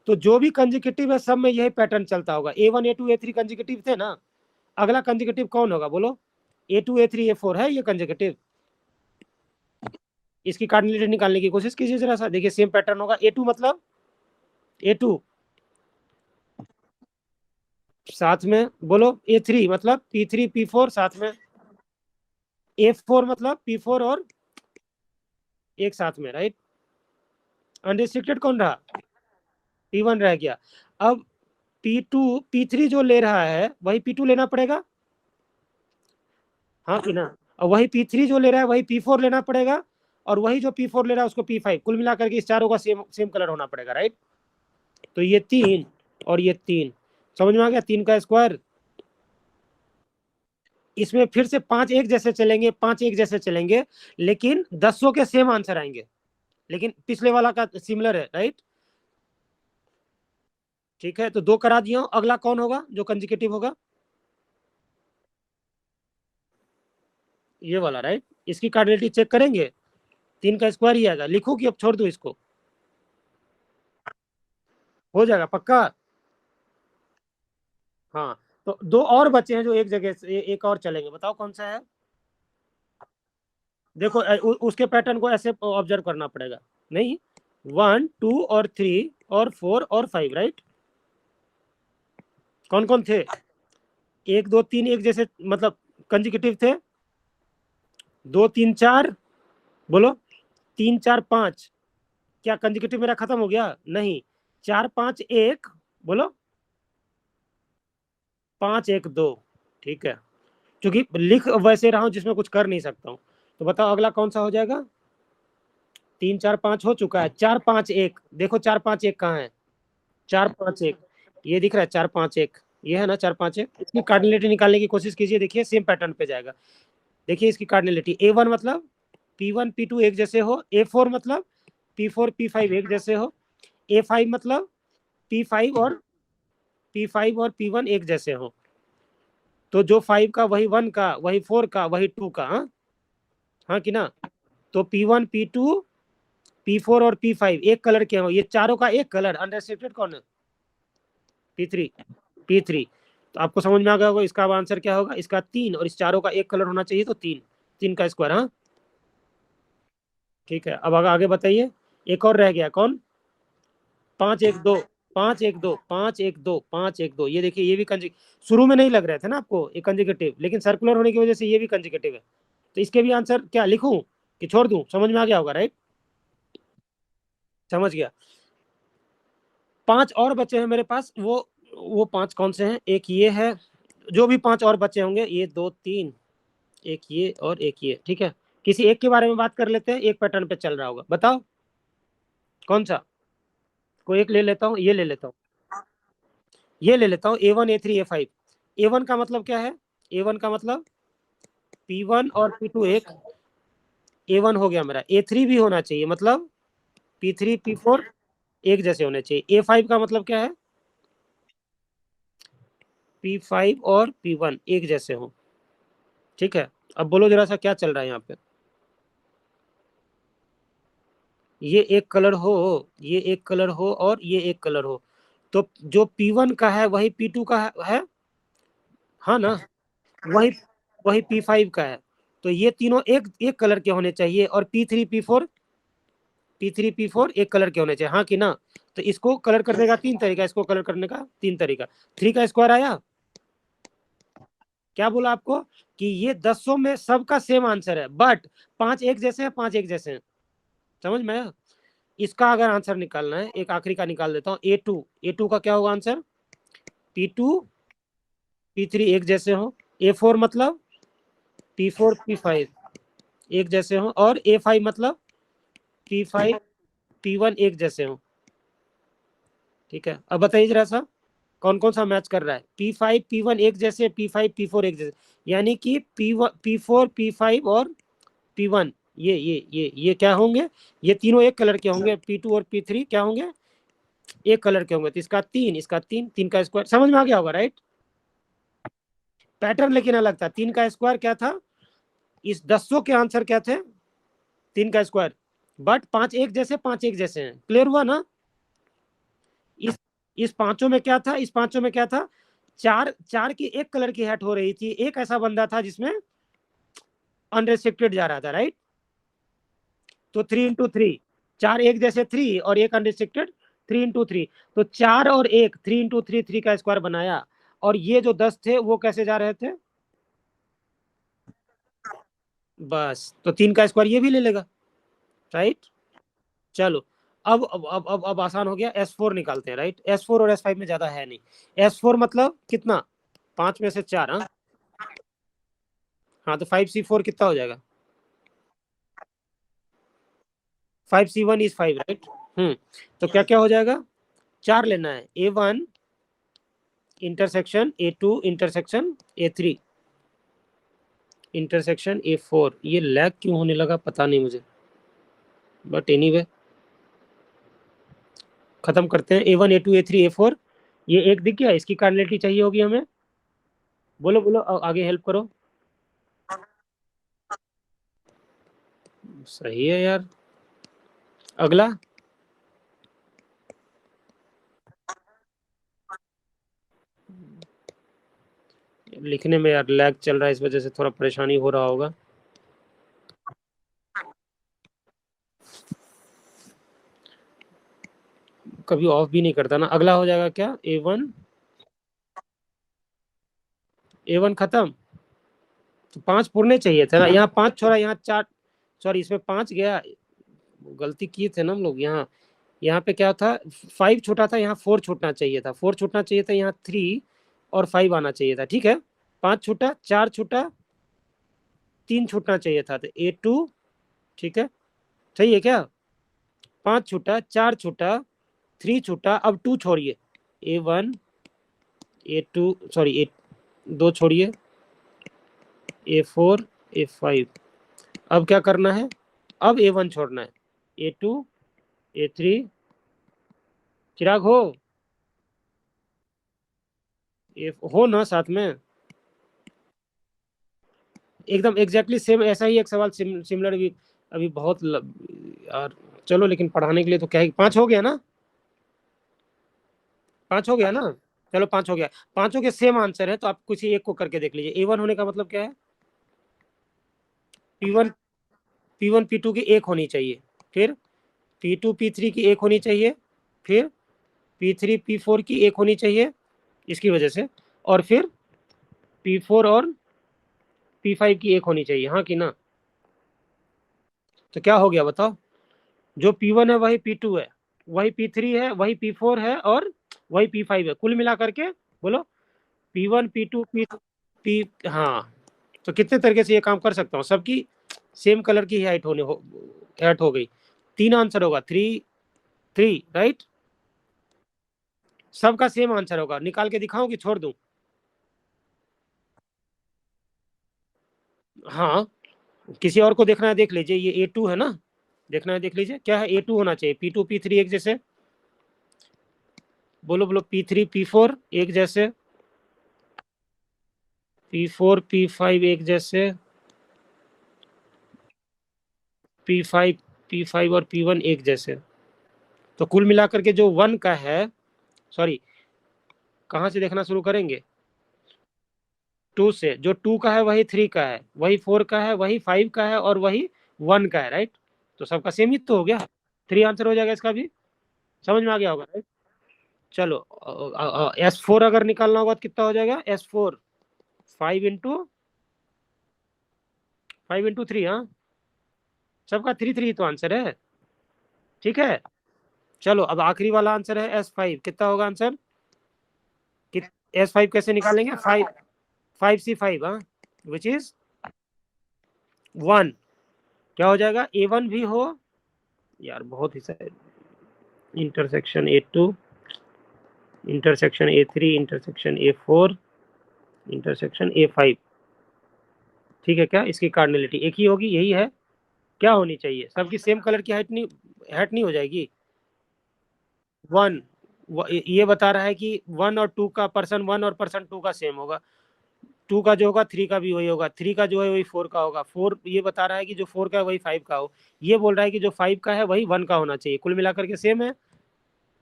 A: तो जो भी कंजिक्यूटिव है सब में यही पैटर्न चलता होगा। A1 A2 A3 कंजिक्यूटिव थे ना, अगला कंजिक्यूटिव कौन होगा बोलो? A2 A3 A4 है ये कंजिक्यूटिव। इसकी कार्डिनलिटी निकालने की कोशिश कीजिए जरा सा, देखिए सेम पैटर्न होगा। A2 मतलब A2 साथ में बोलो, A3 मतलब P3 P4 साथ में, A4 मतलब P4 और एक साथ में, राइट? अनरिस्ट्रिक्टेड कौन रहा? P1 रह गया। अब P2 P3 जो ले रहा है वही P2 लेना पड़ेगा, हाँ कि ना? और वही P3 जो ले रहा है वही P4 लेना पड़ेगा, और वही जो P4 ले रहा है उसको P5, कुल मिलाकर के इस चारों का सेम सेम कलर होना पड़ेगा, राइट? तो ये तीन और ये तीन, समझ में आ गया? तीन का स्क्वायर। इसमें फिर से पांच एक जैसे चलेंगे, पांच एक जैसे चलेंगे, लेकिन दसों के सेम आंसर आएंगे, लेकिन पिछले वाला का सिमिलर है, राइट? ठीक है, तो दो करा दिया। अगला कौन होगा जो कंजिकेटिव होगा? ये वाला, राइट? इसकी कार्डिनलिटी चेक करेंगे, तीन का स्क्वायर ही आएगा। लिखो कि अब छोड़ दो इसको? हो जाएगा पक्का? हाँ, तो दो और बचे हैं जो एक जगह से एक और चलेंगे, बताओ कौन सा है? देखो उसके पैटर्न को ऐसे ऑब्जर्व करना पड़ेगा। नहीं, 1 2 और 3 और 4 और 5, राइट? कौन कौन थे? एक दो तीन एक जैसे, मतलब कंजिक्यूटिव थे। दो तीन चार, बोलो। तीन चार पांच, क्या कंजिक्यूटिव मेरा खत्म हो गया? नहीं। चार पांच एक, बोलो। पांच एक दो, ठीक है। क्योंकि लिख वैसे रहा हूं जिसमें कुछ कर नहीं सकता हूं। तो बताओ अगला कौन सा हो जाएगा? तीन चार पांच हो चुका है, चार पांच एक, देखो चार पांच एक कहाँ है? चार पांच एक, ये दिख रहा है चार पांच एक, ये है ना चार पांच एक। इसकी कार्डिनलिटी निकालने की कोशिश कीजिए, देखिए सेम पैटर्न पे जाएगा। देखिए इसकी कार्डिनलिटी, A1 मतलब P1 P2 एक जैसे हो, A4 मतलब P4 P5 एक जैसे हो, A5 मतलब P5 और P1 एक जैसे हो। तो जो 5 का वही 1 का, वही 4 का वही 2 का, हाँ हाँ कि ना? तो P1 P2 P4 और P5 एक कलर के हो, ये चारों का एक कलर। अनरेस्ट्रिक्टेड कौन है? P3, P3। तो आपको समझ में आ गया होगा इसका अब आंसर क्या होगा? इसका तीन, और इस चारों का एक कलर होना चाहिए, तो तीन, तीन का स्क्वायर, हाँ ठीक है। अब आगे बताइए, एक और रह गया कौन? पांच एक दो, पांच एक दो, पांच एक दो, पांच एक दो, ये देखिए ये भी कंजिक, शुरू में नहीं लग रहे थे ना आपको ये कंजिकेटिव, लेकिन सर्कुलर होने की वजह से ये भी कंजिकेटिव है। तो इसके भी आंसर क्या लिखूं कि छोड़ दूं? समझ में आ गया होगा, राइट? समझ गया। पांच और बचे हैं मेरे पास, वो पांच कौन से हैं? एक ये है, जो भी पांच और बचे होंगे, ये दो तीन, एक ये और एक ये, ठीक है। किसी एक के बारे में बात कर लेते हैं, एक पैटर्न पे चल रहा होगा, बताओ कौन सा? कोई एक ले लेता हूँ, ये ले लेता हूँ, ये ले लेता हूँ, A1 A3 A5। A1 का मतलब क्या है? A1 का मतलब P1 और P2 एक, A1 हो गया मेरा। A3 भी होना चाहिए, मतलब P3 P4 एक जैसे होने चाहिए। A5 का मतलब क्या है? P5 और P1 एक जैसे हो, ठीक है। अब बोलो जरा सा क्या चल रहा है यहाँ पे? ये एक कलर हो, ये एक कलर हो, और ये एक कलर हो, तो जो P1 का है वही P2 का है, हाँ ना? वही वही P5 का है। तो ये तीनों एक एक कलर के होने चाहिए, और P3 P4 एक कलर के होने चाहिए, हाँ कि ना? तो इसको कलर करने का तीन तरीका, इसको कलर करने का तीन तरीका। थ्री का स्क्वायर आया, क्या बोला आपको? कि ये दसों में सबका सेम आंसर है, बट पांच एक जैसे हैं, पांच एक जैसे हैं। समझ में आया? इसका अगर आंसर निकालना है, एक आखिरी का निकाल देता हूँ। A2 का क्या होगा आंसर? P2 P3 एक जैसे हो, A4 मतलब P4 P5 एक जैसे हो, और A5 मतलब P5 P1 एक जैसे हो, ठीक है। अब बताइए जरा सा कौन कौन सा मैच कर रहा है? P5 P1 एक जैसे, P5 P4 एक जैसे, यानी कि P4 P5 और P1 ये क्या होंगे, ये तीनों एक कलर के होंगे, P2 और P3 क्या होंगे, एक कलर के होंगे, तो इसका 3, इसका 3, 3 का स्क्वायर, समझ में आ गया होगा राइट। पैटर्न लेकिन अलग था, 3 का स्क्वायर क्या था, इस 10 के आंसर क्या थे, 3 का स्क्वायर, बट 5 एक जैसे, 5 एक जैसे हैं, क्लियर हुआ ना। इस इस पांचों में क्या था, इस पांचों में क्या था, चार चार की एक कलर की हैट हो रही थी, एक ऐसा बंदा था जिसमें अनरेस्ट्रिक्टेड जा रहा था राइट। तो 3 into 3, चार एक जैसे 3 और एक अनरिस्ट्रिक्टेड, 3 into 3, तो 4 और एक 3 into 3, 3 का स्क्वायर बनाया, और ये जो 10 थे वो कैसे जा रहे थे, बस तो 3 का स्क्वायर ये भी ले लेगा राइट। चलो, अब आसान हो गया, S4 निकालते हैं राइट, S4 और S5 में ज्यादा है नहीं, S4 मतलब कितना, 5 में से 4, हाँ। हाँ तो 5C4 कितना हो जाएगा, 5C1 is 5 राइट। तो क्या क्या हो जाएगा, 4 लेना है, A1 intersection A2 intersection A3 intersection A4, ये लैग क्यों होने लगा पता नहीं मुझे, बट एनीवे खत्म करते हैं, A1 A2 A3 A4, ये एक दिख गया, इसकी कार्डिनलिटी चाहिए होगी हमें, बोलो बोलो, आगे हेल्प करो। सही है यार, अगला, लिखने में यार लैग चल रहा है, इस वजह से थोड़ा परेशानी हो रहा होगा। कभी ऑफ भी नहीं करता ना, अगला हो जाएगा क्या, A1 खत्म, तो 5 पुरने चाहिए थे ना, यहाँ 5 छोड़ा, यहाँ 4, सॉरी इसमें 5 गया, गलती किए थे ना हम लोग, यहाँ यहाँ पे क्या था, 5 छोटा था, यहाँ 4 छूटना चाहिए था, 4 छूटना चाहिए था, यहाँ 3 और 5 आना चाहिए था, ठीक है, 5 छूटा, 4 छूटा, 3 छूटना चाहिए था, तो A2, ठीक है, सही है क्या, 5 छूटा, 4 छूटा, 3 छूटा, अब 2 छोड़िए, A1 A2, सॉरी ए 2 छोड़िए, A4 A5, अब क्या करना है, अब A1 छोड़ना है, A2 A3, चिराग हो, हो ना साथ में, एकदम एग्जैक्टली सेम, ऐसा ही एक सवाल सिमिलर भी अभी बहुत यार, चलो लेकिन पढ़ाने के लिए तो क्या है, 5 हो गया ना, 5 हो गया ना, चलो 5 हो गया, पांचों के सेम आंसर है, तो आप किसी एक को करके देख लीजिए, A1 होने का मतलब क्या है, P1 P1 P2 की एक होनी चाहिए, फिर P2 P3 की एक होनी चाहिए, फिर P3 P4 की एक होनी चाहिए इसकी वजह से, और फिर P4 और P5 की एक होनी चाहिए, हाँ कि ना, तो क्या हो गया बताओ, जो P1 है वही P2 है, वही P3 है, वही P4 है, और वही P5 है, कुल मिला करके बोलो P1 P2 P, हाँ, तो कितने तरीके से ये काम कर सकता हूँ, सबकी सेम कलर की हाइट हो गई, 3 आंसर होगा, 3 3 राइट, सबका सेम आंसर होगा, निकाल के दिखाऊं कि छोड़ दूं, हाँ, किसी और को देखना है देख लीजिए, ये A2 है ना, देखना है देख लीजिए, क्या है, A2 होना चाहिए, P2 P3 एक जैसे, बोलो बोलो, P3 P4 एक जैसे, P4 P5 एक जैसे, P5 P5 और P1 एक जैसे, तो कुल मिलाकर के जो 1 का है, सॉरी, कहाँ से देखना शुरू करेंगे, 2 से, जो 2 का है वही 3 का है, वही 4 का है, वही 5 का है, और वही 1 का है राइट, तो सबका सेम ही तो हो गया, 3 आंसर हो जाएगा इसका भी, समझ में आ गया होगा राइट। चलो, S4 अगर निकालना होगा तो कितना हो जाएगा, S4 5 into 3, हाँ, सबका 3 3 तो आंसर है, ठीक है। चलो अब आखिरी वाला आंसर है S5, कितना होगा आंसर, S5 कैसे निकालेंगे, 5C5, हाँ, विच इज 1, क्या हो जाएगा, A1 भी हो, यार बहुत ही सही, intersection A2 intersection A3 intersection A4 intersection A5, ठीक है क्या, इसकी कार्डिनलिटी एक ही होगी, यही है, क्या होनी चाहिए? सबकी सेम कलर की हाइट नहीं हो जाएगी? 1, ये बता रहा है कि 1 और 2 का, पर्सन 1 और पर्सन 2 का सेम होगा, 2 का जो होगा 3 का भी वही होगा, 3 का जो है वही 4 का होगा, 4 ये बता रहा है कि जो 4 का है वही 5 का हो, ये बोल रहा है कि जो 5 का है वही 1 का होना चाहिए, कुल मिलाकर के सेम है।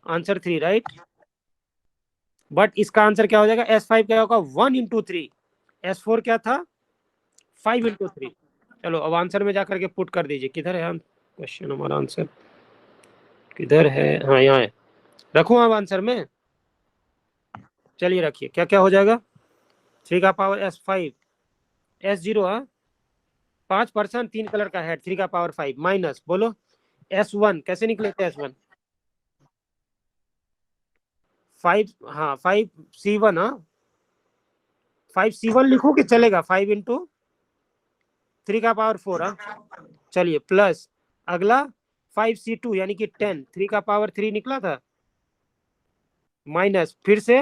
A: Answer 3, right. बट इसका आंसर क्या हो जाएगा? S5 क्या होगा? 1 into 3। S4 क्या था? 5 into 3। चलो अब आंसर में जाकर के पुट कर दीजिए। किधर है क्वेश्चन, हमारा आंसर किधर है? हाँ, यहाँ है। रखूँ अब आंसर में? चलिए रखिए, क्या क्या हो जाएगा? 3 का पावर S5, S0, हाँ, 5 पर्सन 3 कलर का है, 3 का पावर 5 माइनस, बोलो S1 कैसे निकले थे? S1 5, हाँ 5C1, हाँ 5C1 लिखो कि चलेगा? 5 into 3 का पावर 4, हाँ चलिए, प्लस अगला 5C2 यानी कि 10, 3 का पावर 3 निकला था, माइनस फिर से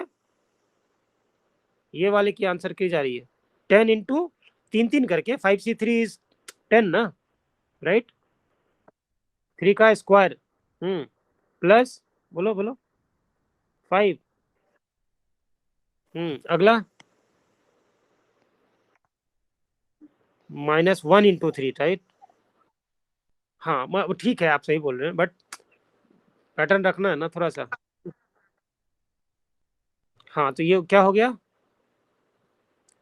A: ये वाले की आंसर की जा रही है 10 into 3 3 करके, 5C3 is 10 ना, राइट। 3 का स्क्वायर, प्लस, बोलो बोलो 5, अगला -1 into 3, राइट। हाँ ठीक है, आप सही बोल रहे हैं, बट पैटर्न रखना है ना थोड़ा सा। हाँ तो ये क्या हो गया?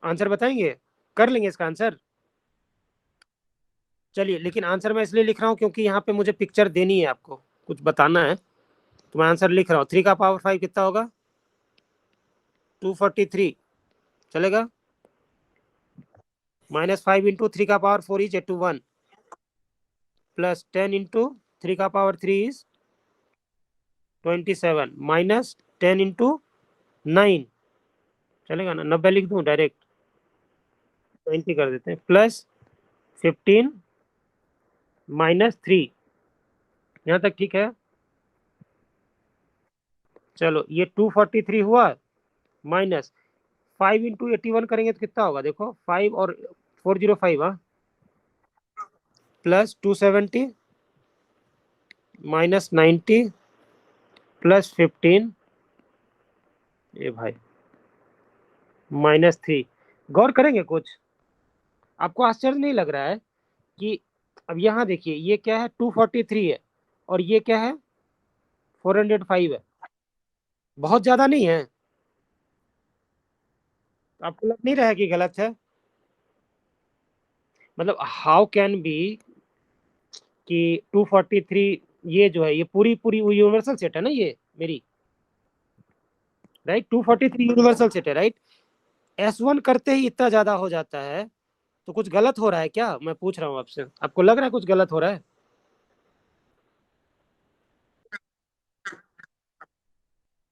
A: आंसर बताएंगे? कर लेंगे इसका आंसर? चलिए, लेकिन आंसर मैं इसलिए लिख रहा हूँ क्योंकि यहाँ पे मुझे पिक्चर देनी है, आपको कुछ बताना है, तो मैं आंसर लिख रहा हूँ। 3 का पावर 5 कितना होगा? 243, चलेगा। -5 into 3 का पावर 4 इज 81, प्लस 10 into 3 का पावर 3 इज 27, -10 into 9, चलेगा ना? 90 लिख दूं डायरेक्ट? 90 कर देते हैं, प्लस 15 -3, यहाँ तक ठीक है? चलो ये 243 हुआ, माइनस 5 into 81 करेंगे तो कितना होगा? देखो 5 और 405, हाँ, प्लस 270, -90, +15, ये भाई -3। गौर करेंगे कुछ? आपको आश्चर्य नहीं लग रहा है कि अब यहाँ देखिए, ये क्या है? 243 है, और ये क्या है? 405 है, बहुत ज्यादा नहीं है? आपको लग नहीं रहा है कि गलत है? मतलब हाउ कैन बी कि 243, ये जो है ये पूरी पूरी यूनिवर्सल सेट है ना ये मेरी, राइट। 243 यूनिवर्सल सेट है, राइट। S1 करते ही इतना ज्यादा हो जाता है, तो कुछ गलत हो रहा है क्या? मैं पूछ रहा हूँ आपसे, आपको लग रहा है कुछ गलत हो रहा है?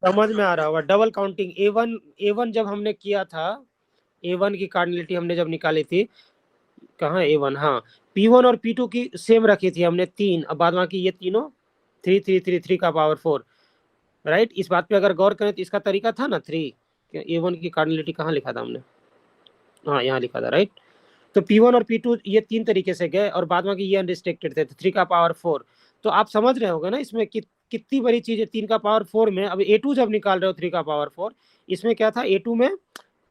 A: समझ में आ रहा होगा, डबल काउंटिंग। A1 जब हमने किया था, A1 की कार्डिनलिटी हमने जब निकाली थी, कहाँ A1, हाँ, P1 और P2 की सेम रखी थी हमने 3, अब बाद बाकी ये तीनों 3 का पावर 4, राइट। इस बात पे अगर गौर करें तो इसका तरीका था ना 3, A1 की कार्डिनलिटी कहाँ लिखा था हमने? हाँ यहाँ लिखा था, राइट। तो P1 और P2 ये 3 तरीके से गए, और बाद बाकी ये अनरिस्ट्रिक्टेड थे, तो 3 का पावर 4। तो आप समझ रहे होंगे ना इसमें कितनी बड़ी चीज है 3 का पावर 4 में। अब A2 जब निकाल रहे हो 3 का पावर 4, इसमें क्या था? A2 में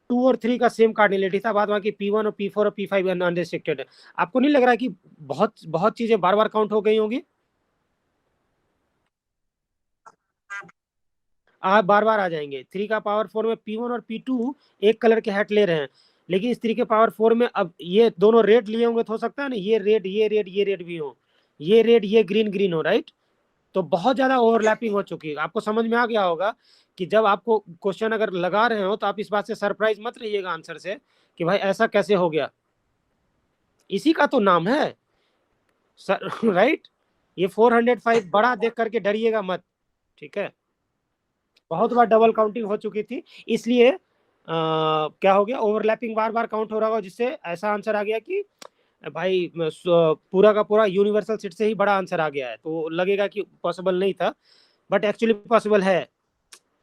A: 2 और 3 का सेम कार्डिनलिटी था, बाद बाकी P1 और P4 और P5 अनरिस्ट्रिक्टेड है। आपको नहीं लग रहा है कि बहुत बहुत चीजें बार बार काउंट हो गई होंगी? आप बार बार आ जाएंगे। 3 का पावर 4 में P1 और P2 एक कलर के हैट ले रहे हैं, लेकिन इस 3 के पावर 4 में अब ये दोनों रेड लिए होंगे, तो हो सकता है ना ये रेड ये रेड ये रेड भी हो, ये रेड ये ग्रीन ग्रीन हो, राइट। तो बहुत ज्यादा ओवरलैपिंग हो चुकी है। आपको समझ में आ गया होगा कि जब आपको क्वेश्चन अगर लगा रहे हो तो आप इस बात से सरप्राइज मत रहिएगा आंसर से, कि भाई ऐसा कैसे हो गया। इसी का तो नाम है सर, राइट। ये 405 बड़ा देख करके डरिएगा मत, ठीक है। बहुत बार डबल काउंटिंग हो चुकी थी, इसलिए क्या हो गया? ओवरलैपिंग बार बार काउंट हो रहा होगा, जिससे ऐसा आंसर आ गया कि भाई पूरा का पूरा यूनिवर्सल सेट से ही बड़ा आंसर आ गया है, तो लगेगा कि पॉसिबल नहीं था, बट एक्चुअली पॉसिबल है।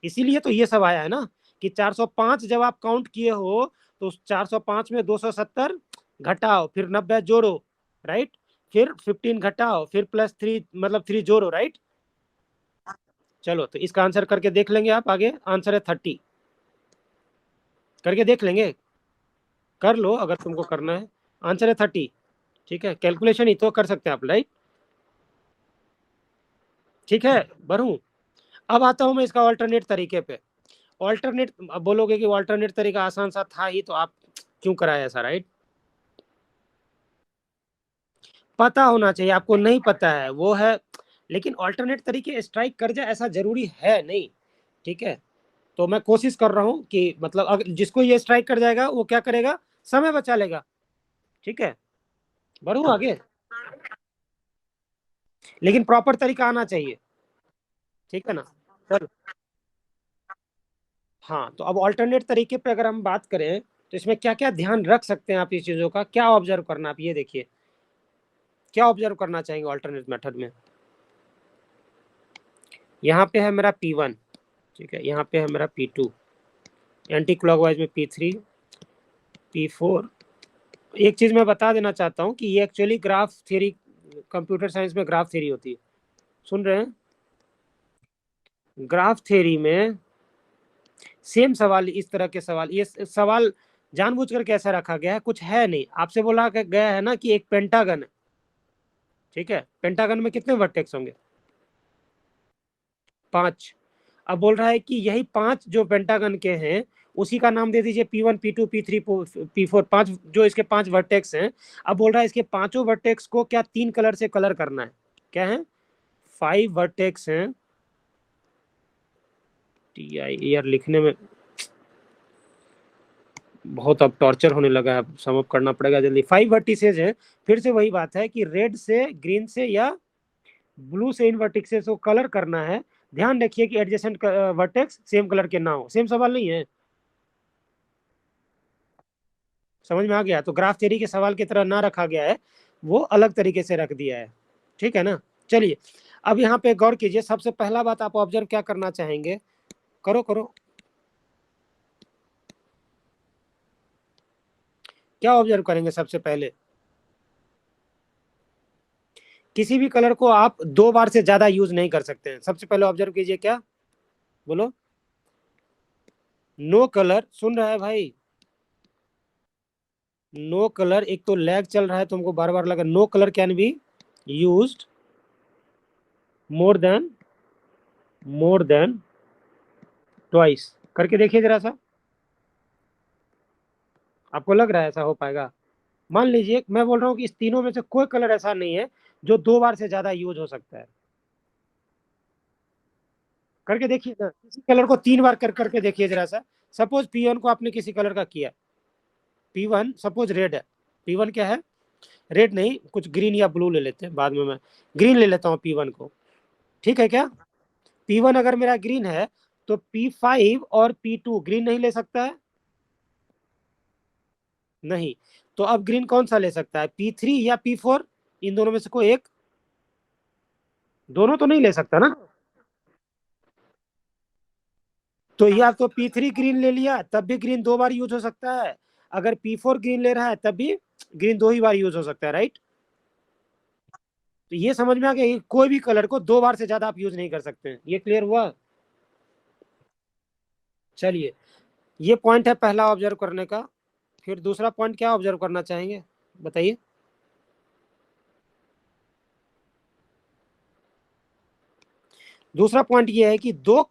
A: इसीलिए तो ये सब आया है ना, कि 405 जब आप काउंट किए हो, तो 405 में 270 घटाओ, फिर 90 जोड़ो, राइट। फिर 15 घटाओ, फिर +3, मतलब 3 जोड़ो, राइट। चलो तो इसका आंसर करके देख लेंगे आप आगे। आंसर है 30। करके देख लेंगे, कर लो अगर तुमको करना है। आंसर है 30। ठीक है, कैलकुलेशन ही तो कर सकते हैं आप, राइट। ठीक है, बढ़ूं। अब आता हूं मैं इसका ऑल्टरनेट तरीके पे। ऑल्टरनेट, अब बोलोगे कि ऑल्टरनेट तरीका आसान सा था ही, तो आप क्यों कराया ऐसा, राइट। पता होना चाहिए आपको, नहीं पता है वो है। लेकिन ऑल्टरनेट तरीके स्ट्राइक कर जाए ऐसा जरूरी है नहीं। ठीक है, तो मैं कोशिश कर रहा हूं कि मतलब अगर जिसको ये स्ट्राइक कर जाएगा वो क्या करेगा, समय बचा लेगा। ठीक है, बढ़ू आगे। लेकिन प्रॉपर तरीका आना चाहिए। ठीक है ना। चलो, हाँ तो अब ऑल्टरनेट तरीके पे अगर हम बात करें तो इसमें क्या क्या ध्यान रख सकते हैं आप, इस चीजों का क्या ऑब्जर्व करना, आप ये देखिए। क्या ऑब्जर्व करना चाहेंगे ऑल्टरनेट मेथड में। यहाँ पे है मेरा P1। ठीक है, यहाँ पे है मेरा P2। एंटी क्लॉकवाइज में P3, P4। एक चीज मैं बता देना चाहता हूँ कि ये actually graph theory, computer science में ग्राफ थ्योरी होती है। सुन रहे हैं, ग्राफ थ्योरी में सेम सवाल, इस तरह के सवाल, ये सवाल जानबूझकर कैसा रखा गया है, कुछ है नहीं, आपसे बोला गया है ना कि एक पेंटागन है। ठीक है, पेंटागन में कितने वर्टेक्स होंगे, 5। अब बोल रहा है कि यही 5 जो पेंटागन के हैं उसी का नाम दे दीजिए P1, P2, P3, P4, 5 जो इसके 5 वर्टेक्स हैं। अब बोल रहा है इसके पांचों वर्टेक्स को क्या 3 कलर से कलर करना है। क्या है, 5 वर्टेक्स हैं। TI यार लिखने में बहुत अब टॉर्चर होने लगा है, समअप करना पड़ेगा जल्दी। 5 वर्टिसेज है। फिर से वही बात है कि रेड से, ग्रीन से या ब्लू से इन वर्टिसेस को कलर करना है। ध्यान रखिए कि एडजेसेंट वर्टेक्स सेम कलर के ना हो। सेम सवाल नहीं है, समझ में आ गया। तो ग्राफ थ्योरी के सवाल की तरह ना रखा गया है, वो अलग तरीके से रख दिया है। ठीक है ना। चलिए, अब यहाँ पे गौर कीजिए। सबसे पहला बात आप ऑब्जर्व क्या करना चाहेंगे, करो करो, क्या ऑब्जर्व करेंगे सबसे पहले। किसी भी कलर को आप 2 बार से ज्यादा यूज नहीं कर सकते हैं। सबसे पहले ऑब्जर्व कीजिए, क्या बोलो, नो कलर, सुन रहा है भाई, नो कलर। एक तो लैग चल रहा है, तुमको बार बार लगा। No colour can be used more than, more than twice. करके देखिए जरा सा, आपको लग रहा है ऐसा हो पाएगा। मान लीजिए मैं बोल रहा हूँ कि इस तीनों में से कोई कलर ऐसा नहीं है जो 2 बार से ज्यादा यूज हो सकता है। करके देखिए ना, किसी कलर को 3 बार कर करके देखिए जरा सा। सपोज P1 को आपने किसी कलर का किया, P1 सपोज रेड है। P1 क्या है, रेड नहीं, कुछ ग्रीन या ब्लू ले लेते हैं, बाद में मैं ग्रीन ले लेता हूँ P1 को। ठीक है क्या, P1 अगर मेरा ग्रीन है तो P5 और P2 ग्रीन नहीं ले सकता है, नहीं। तो अब ग्रीन कौन सा ले सकता है, P3 या P4, इन दोनों में से कोई एक। दोनों तो नहीं ले सकता ना। तो या तो P3 ग्रीन ले लिया तब भी ग्रीन 2 बार यूज हो सकता है, अगर P4 ग्रीन ले रहा है तब भी ग्रीन 2 ही बार यूज हो सकता है, राइट। तो ये समझ में आ गया कि कोई भी कलर को 2 बार से ज्यादा आप यूज नहीं कर सकते हैं। ये क्लियर हुआ। चलिए, ये पॉइंट है पहला ऑब्जर्व करने का। फिर दूसरा पॉइंट क्या ऑब्जर्व करना चाहेंगे, बताइए। दूसरा पॉइंट ये है कि दो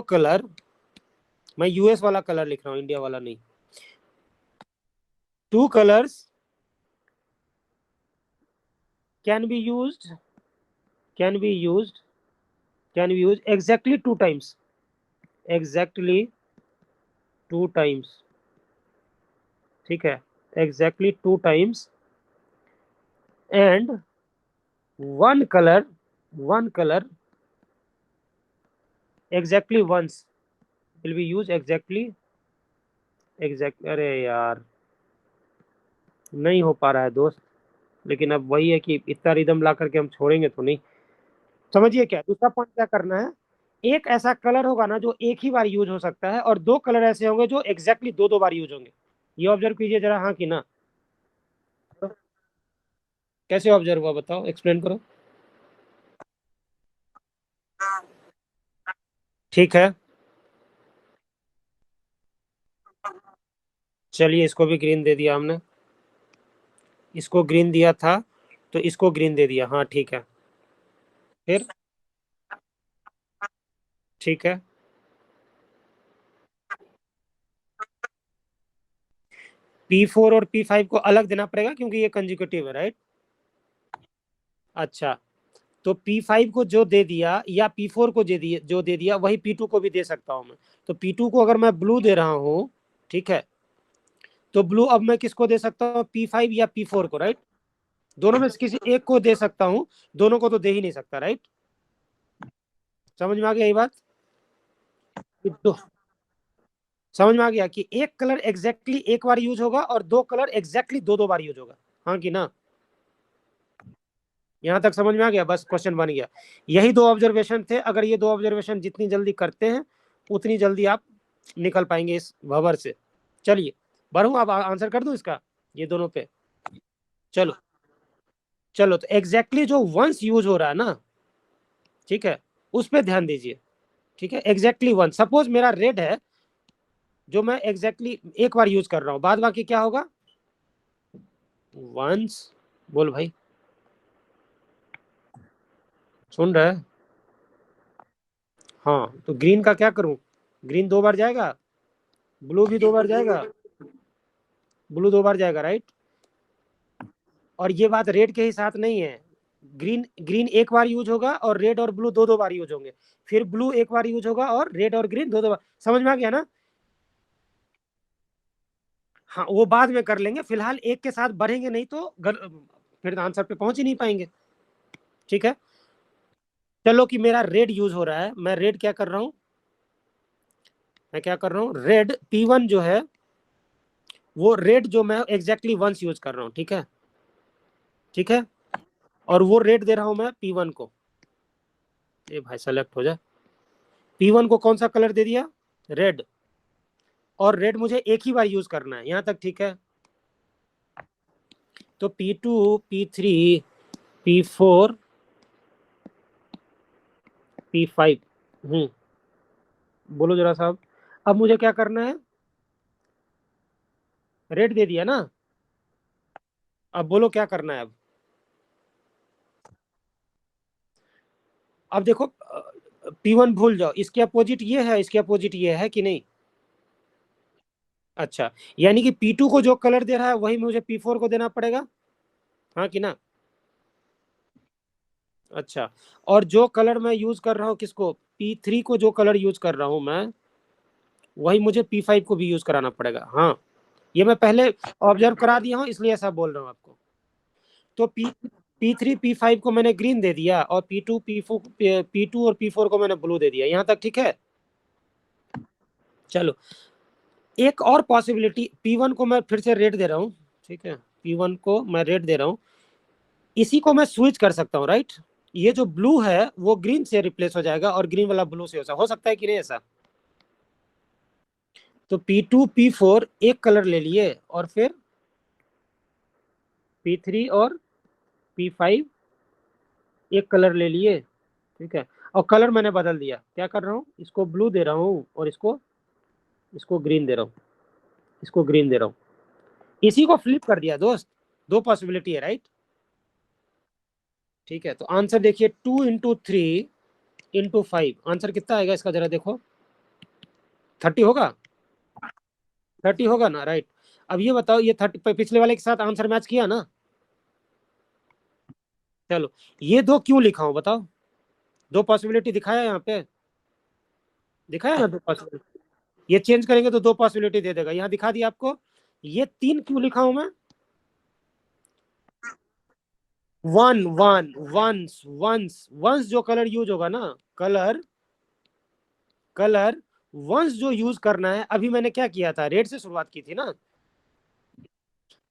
A: कलर, मैं यूएस वाला कलर लिख रहा हूं, इंडिया वाला नहीं। 2 colours can be used, can be used, can be use exactly 2 times, exactly 2 times. ठीक है, exactly 2 times. And one colour exactly once will be use exactly, exact, अरे यार नहीं हो पा रहा है दोस्त। लेकिन अब वही है कि इतना रिदम ला करके हम छोड़ेंगे तो नहीं। समझिए क्या दूसरा पॉइंट क्या करना है। एक ऐसा कलर होगा ना जो एक ही बार यूज हो सकता है, और 2 कलर ऐसे होंगे जो एग्जैक्टली 2 2 बार यूज होंगे। ये ऑब्जर्व कीजिए जरा, हाँ कि ना। कैसे ऑब्जर्व हुआ बताओ, एक्सप्लेन करो। ठीक है, चलिए इसको भी ग्रीन दे दिया हमने, इसको ग्रीन दिया था तो इसको ग्रीन दे दिया, हाँ ठीक है। फिर ठीक है, P4 और P5 को अलग देना पड़ेगा क्योंकि ये कंजिक्यूटिव है, राइट। अच्छा, तो P5 को जो दे दिया या P4 को जो दे दिया वही P2 को भी दे सकता हूं मैं। तो P2 को अगर मैं ब्लू दे रहा हूं, ठीक है, तो ब्लू अब मैं किसको दे सकता हूँ, P5 या P4 को, राइट। दोनों में से किसी एक को दे सकता हूँ, दोनों को तो दे ही नहीं सकता, राइट। समझ में आ गया ये बात। तो समझ में आ गया कि एक कलर एग्जैक्टली एक बार यूज होगा और दो कलर एग्जैक्टली दो दो बार यूज होगा, हाँ कि ना। यहां तक समझ में आ गया, बस क्वेश्चन बन गया। यही दो ऑब्जर्वेशन थे, अगर ये दो ऑब्जर्वेशन जितनी जल्दी करते हैं उतनी जल्दी आप निकल पाएंगे इस भंवर से। चलिए बढ़ू, अब आंसर कर दूं इसका, ये दोनों पे। चलो, चलो तो एग्जैक्टली जो वंस यूज हो रहा है ना, ठीक है, उस पर ध्यान दीजिए। ठीक है, एग्जैक्टली वन, सपोज मेरा रेड है जो मैं एग्जैक्टली एक बार यूज कर रहा हूं, बाद बाकी क्या होगा, वंस। बोल भाई, सुन रहा है। हाँ, तो ग्रीन का क्या करूं, ग्रीन दो बार जाएगा, ब्लू भी दो बार जाएगा, ब्लू दो बार जाएगा, राइट। और ये बात रेड के ही साथ नहीं है, ग्रीन ग्रीन एक बार यूज होगा और रेड और ब्लू दो दो बार यूज होंगे, फिर ब्लू एक बार यूज होगा और रेड और ग्रीन दो दो बार। समझ में आ गया ना। हाँ, वो बाद में कर लेंगे, फिलहाल एक के साथ बढ़ेंगे नहीं तो फिर आंसर पे पहुंच ही नहीं पाएंगे। ठीक है, चलो कि मेरा रेड यूज हो रहा है, मैं रेड क्या कर रहा हूँ, मैं क्या कर रहा हूँ, रेड P1 जो है, वो रेड जो मैं एग्जैक्टली वंस यूज कर रहा हूँ, ठीक है, ठीक है। और वो रेड दे रहा हूं मैं P1 को, ये भाई सेलेक्ट हो जाए। P1 को कौन सा कलर दे दिया, रेड, और रेड मुझे एक ही बार यूज करना है, यहां तक ठीक है। तो P2, P3, P4, P5, बोलो जरा साहब, अब मुझे क्या करना है, रेड दे दिया ना, अब बोलो क्या करना है। अब देखो, P1 भूल जाओ, इसके अपोजिट ये है, इसके अपोजिट ये है कि नहीं। अच्छा, यानी कि P2 को जो कलर दे रहा है वही मुझे P4 को देना पड़ेगा, हाँ कि ना। अच्छा, और जो कलर मैं यूज कर रहा हूँ किसको, P3 को जो कलर यूज कर रहा हूँ मैं, वही मुझे P5 को भी यूज कराना पड़ेगा, हाँ। ये मैं पहले ऑब्जर्व करा दिया हूँ इसलिए ऐसा बोल रहा हूँ आपको। तो P3 P5 को मैंने ग्रीन दे दिया और P2 और P4 को मैंने ब्लू दे दिया, यहाँ तक ठीक है। चलो, एक और पॉसिबिलिटी, P1 को मैं फिर से रेड दे रहा हूँ, ठीक है, P1 को मैं रेड दे रहा हूँ, इसी को मैं स्विच कर सकता हूँ, राइट। ये जो ब्लू है वो ग्रीन से रिप्लेस हो जाएगा और ग्रीन वाला ब्लू से हो सकता है कि नहीं ऐसा। तो P2 P4 एक कलर ले लिए और फिर P3 और P5 एक कलर ले लिए, ठीक है। और कलर मैंने बदल दिया, क्या कर रहा हूँ, इसको ब्लू दे रहा हूँ और इसको इसको ग्रीन दे रहा हूँ, इसको ग्रीन दे रहा हूँ, इसी को फ्लिप कर दिया दोस्त। दो पॉसिबिलिटी है, राइट। ठीक है, तो आंसर देखिए, 2 × 3 × 5, आंसर कितना आएगा इसका जरा देखो, 30 होगा, 30 होगा ना, राइट। अब ये बताओ, ये 30 पिछले वाले के साथ आंसर मैच किया ना। चलो, ये दो क्यों लिखा हूं बताओ, दो पॉसिबिलिटी दिखाया यहाँ पे, दिखाया ना दो पॉसिबिलिटी। ये चेंज करेंगे तो दो पॉसिबिलिटी दे देगा, यहाँ दिखा दिया आपको। ये तीन क्यों लिखा हूं मैं, one one once once once जो कलर यूज होगा ना, कलर कलर वंस जो यूज करना है, अभी मैंने क्या किया था, रेड से शुरुआत की थी ना।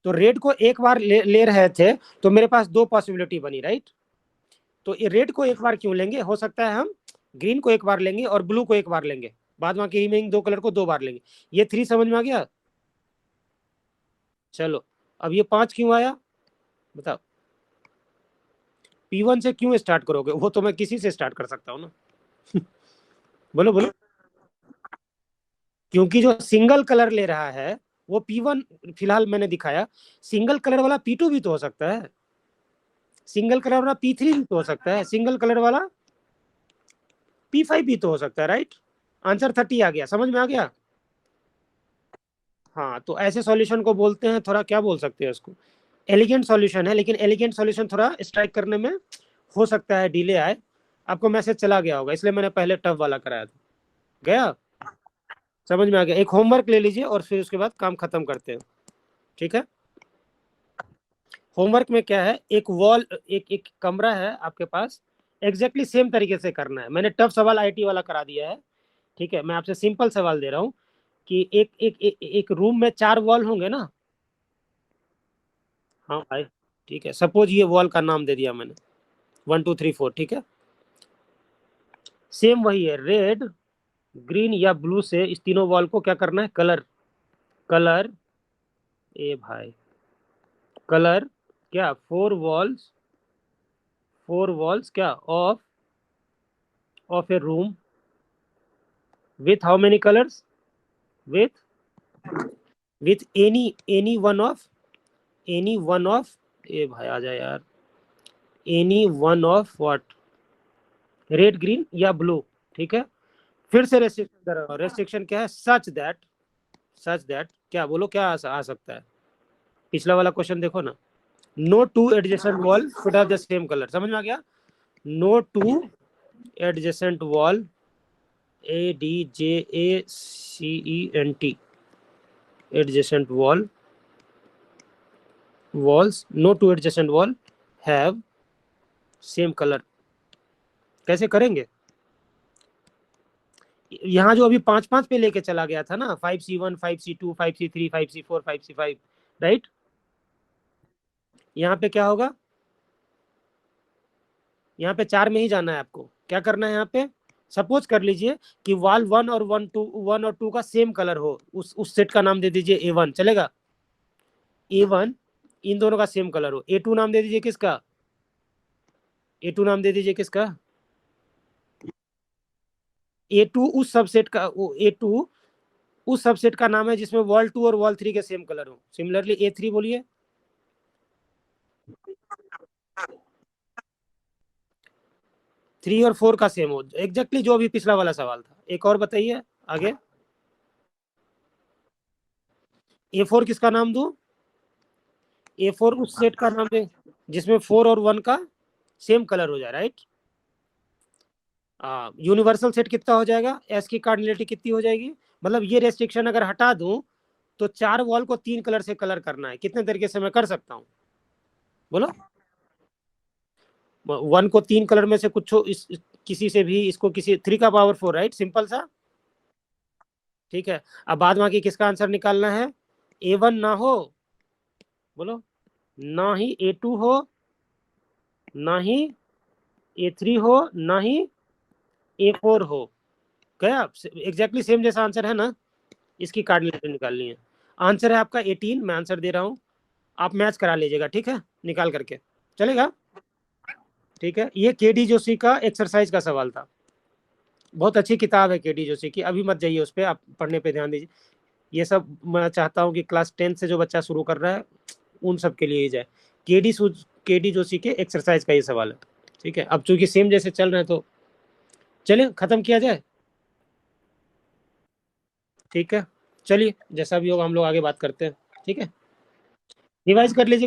A: तो रेड को एक बार ले रहे थे, तो मेरे पास दो पॉसिबिलिटी बनी, राइट। तो ये रेड को एक बार क्यों लेंगे, हो सकता है हम ग्रीन को एक बार लेंगे और ब्लू को एक बार लेंगे, बाद बाकी रिमेनिंग दो कलर को दो बार लेंगे। ये 3 समझ में आ गया। चलो, अब ये 5 क्यों आया बताओ। P1 से क्यों स्टार्ट करोगे? वो तो मैं किसी से स्टार्ट कर सकता हूँ ना। बोलो बोलो। क्योंकि जो सिंगल कलर ले रहा है वो P1 फिलहाल मैंने दिखाया, सिंगल कलर वाला P2 भी तो हो सकता है, सिंगल कलर वाला P3 भी तो हो सकता है, सिंगल कलर वाला P5 भी तो हो सकता है, राइट? आंसर 30 आ गया, समझ में आ गया? हाँ, तो ऐसे सॉल्यूशन को बोलते हैं, थोड़ा क्या बोल सकते हैं उसको, एलिगेंट सॉल्यूशन है, लेकिन एलिगेंट सॉल्यूशन थोड़ा स्ट्राइक करने में हो सकता है डिले आए। आपको मैसेज चला गया होगा, इसलिए मैंने पहले टफ वाला कराया था। गया? समझ में आ गया? एक होमवर्क ले लीजिए और फिर उसके बाद काम खत्म करते हैं, ठीक है? होमवर्क में क्या है, एक वॉल, एक एक कमरा है आपके पास, एग्जैक्टली सेम तरीके से करना है। मैंने टफ सवाल आईटी वाला करा दिया है, ठीक है? मैं आपसे सिंपल सवाल दे रहा हूँ कि एक रूम में 4 वॉल होंगे ना? हाँ भाई, ठीक है, सपोज ये वॉल का नाम दे दिया मैंने 1 2 3 4, ठीक है? सेम वही है, रेड, ग्रीन या ब्लू से इस तीनों वॉल को क्या करना है, कलर, कलर, ए भाई, कलर क्या, 4 वॉल्स, 4 वॉल्स क्या of A room with how many colors, with with any one of ए भाई आ जाए यार, any one of what, red green या ब्लू, ठीक है? फिर से रेस्ट्रिक्शन, रेस्ट्रिक्शन क्या है, सच दैट क्या बोलो, क्या आ सकता है? पिछला वाला क्वेश्चन देखो ना, no two adjacent wall should have the same colour, समझ में आ गया? No two adjacent wall, ADJACENT, adjacent walls, no two adjacent wall have same color। कैसे करेंगे? यहाँ जो अभी 5 5 पे लेके चला गया था ना, 5C1 5C2 5C3 5C4 5C5, right? यहाँ पे क्या होगा, यहाँ पे 4 में ही जाना है आपको। क्या करना है यहाँ पे, सपोज कर लीजिए कि वॉल 1 और 2 का सेम कलर हो, उस सेट का नाम दे दीजिए A1, चलेगा? A1 इन दोनों का सेम कलर हो, A2 नाम दे दीजिए किसका, A2 नाम दे दीजिए किसका, A2 उस सबसेट का, A2 उस सबसेट का नाम है जिसमें वॉल 2 और वॉल 3 के सेम कलर हो। सिमिलरली A3 बोलिए, 3 और 4 का सेम हो, एग्जैक्टली जो अभी पिछला वाला सवाल था। एक और बताइए आगे, A4 किसका नाम दूं, A4 उस सेट का नाम दे जिसमें 4 और 1 का सेम कलर हो जाए, राइट? यूनिवर्सल सेट कितना हो जाएगा, एस की कार्डिनलिटी कितनी हो जाएगी, मतलब ये रेस्ट्रिक्शन अगर हटा दूं तो 4 वॉल को 3 कलर से कलर करना है, कितने तरीके से मैं कर सकता हूँ, बोलो? 1 को 3 कलर में से कुछ किसी से भी, इसको किसी 3 का पावर 4, राइट? सिंपल सा, ठीक है? अब बाद बाकी किसका आंसर निकालना है, A1 ना हो, बोलो, ना ही A2 हो, ना ही A3 हो, ना ही A4 हो। क्या एग्जैक्टली सेम जैसा आंसर है ना? इसकी कार्डिनलिटी निकालनी है। आंसर है आपका 18, मैं आंसर दे रहा हूँ, आप मैच करा लीजिएगा, ठीक है? निकाल करके, चलेगा? ठीक है, ये KD जोशी का एक्सरसाइज का सवाल था। बहुत अच्छी किताब है KD जोशी की, अभी मत जाइए उस पर, आप पढ़ने पे ध्यान दीजिए। ये सब मैं चाहता हूँ कि क्लास 10 से जो बच्चा शुरू कर रहा है उन सब के लिए ही जाए। KD जोशी के एक्सरसाइज का ये सवाल है, ठीक है? अब चूंकि सेम जैसे चल रहे हैं तो चलिए खत्म किया जाए, ठीक है? चलिए, जैसा भी होगा हम लोग आगे बात करते हैं, ठीक है? रिवाइज कर लीजिए।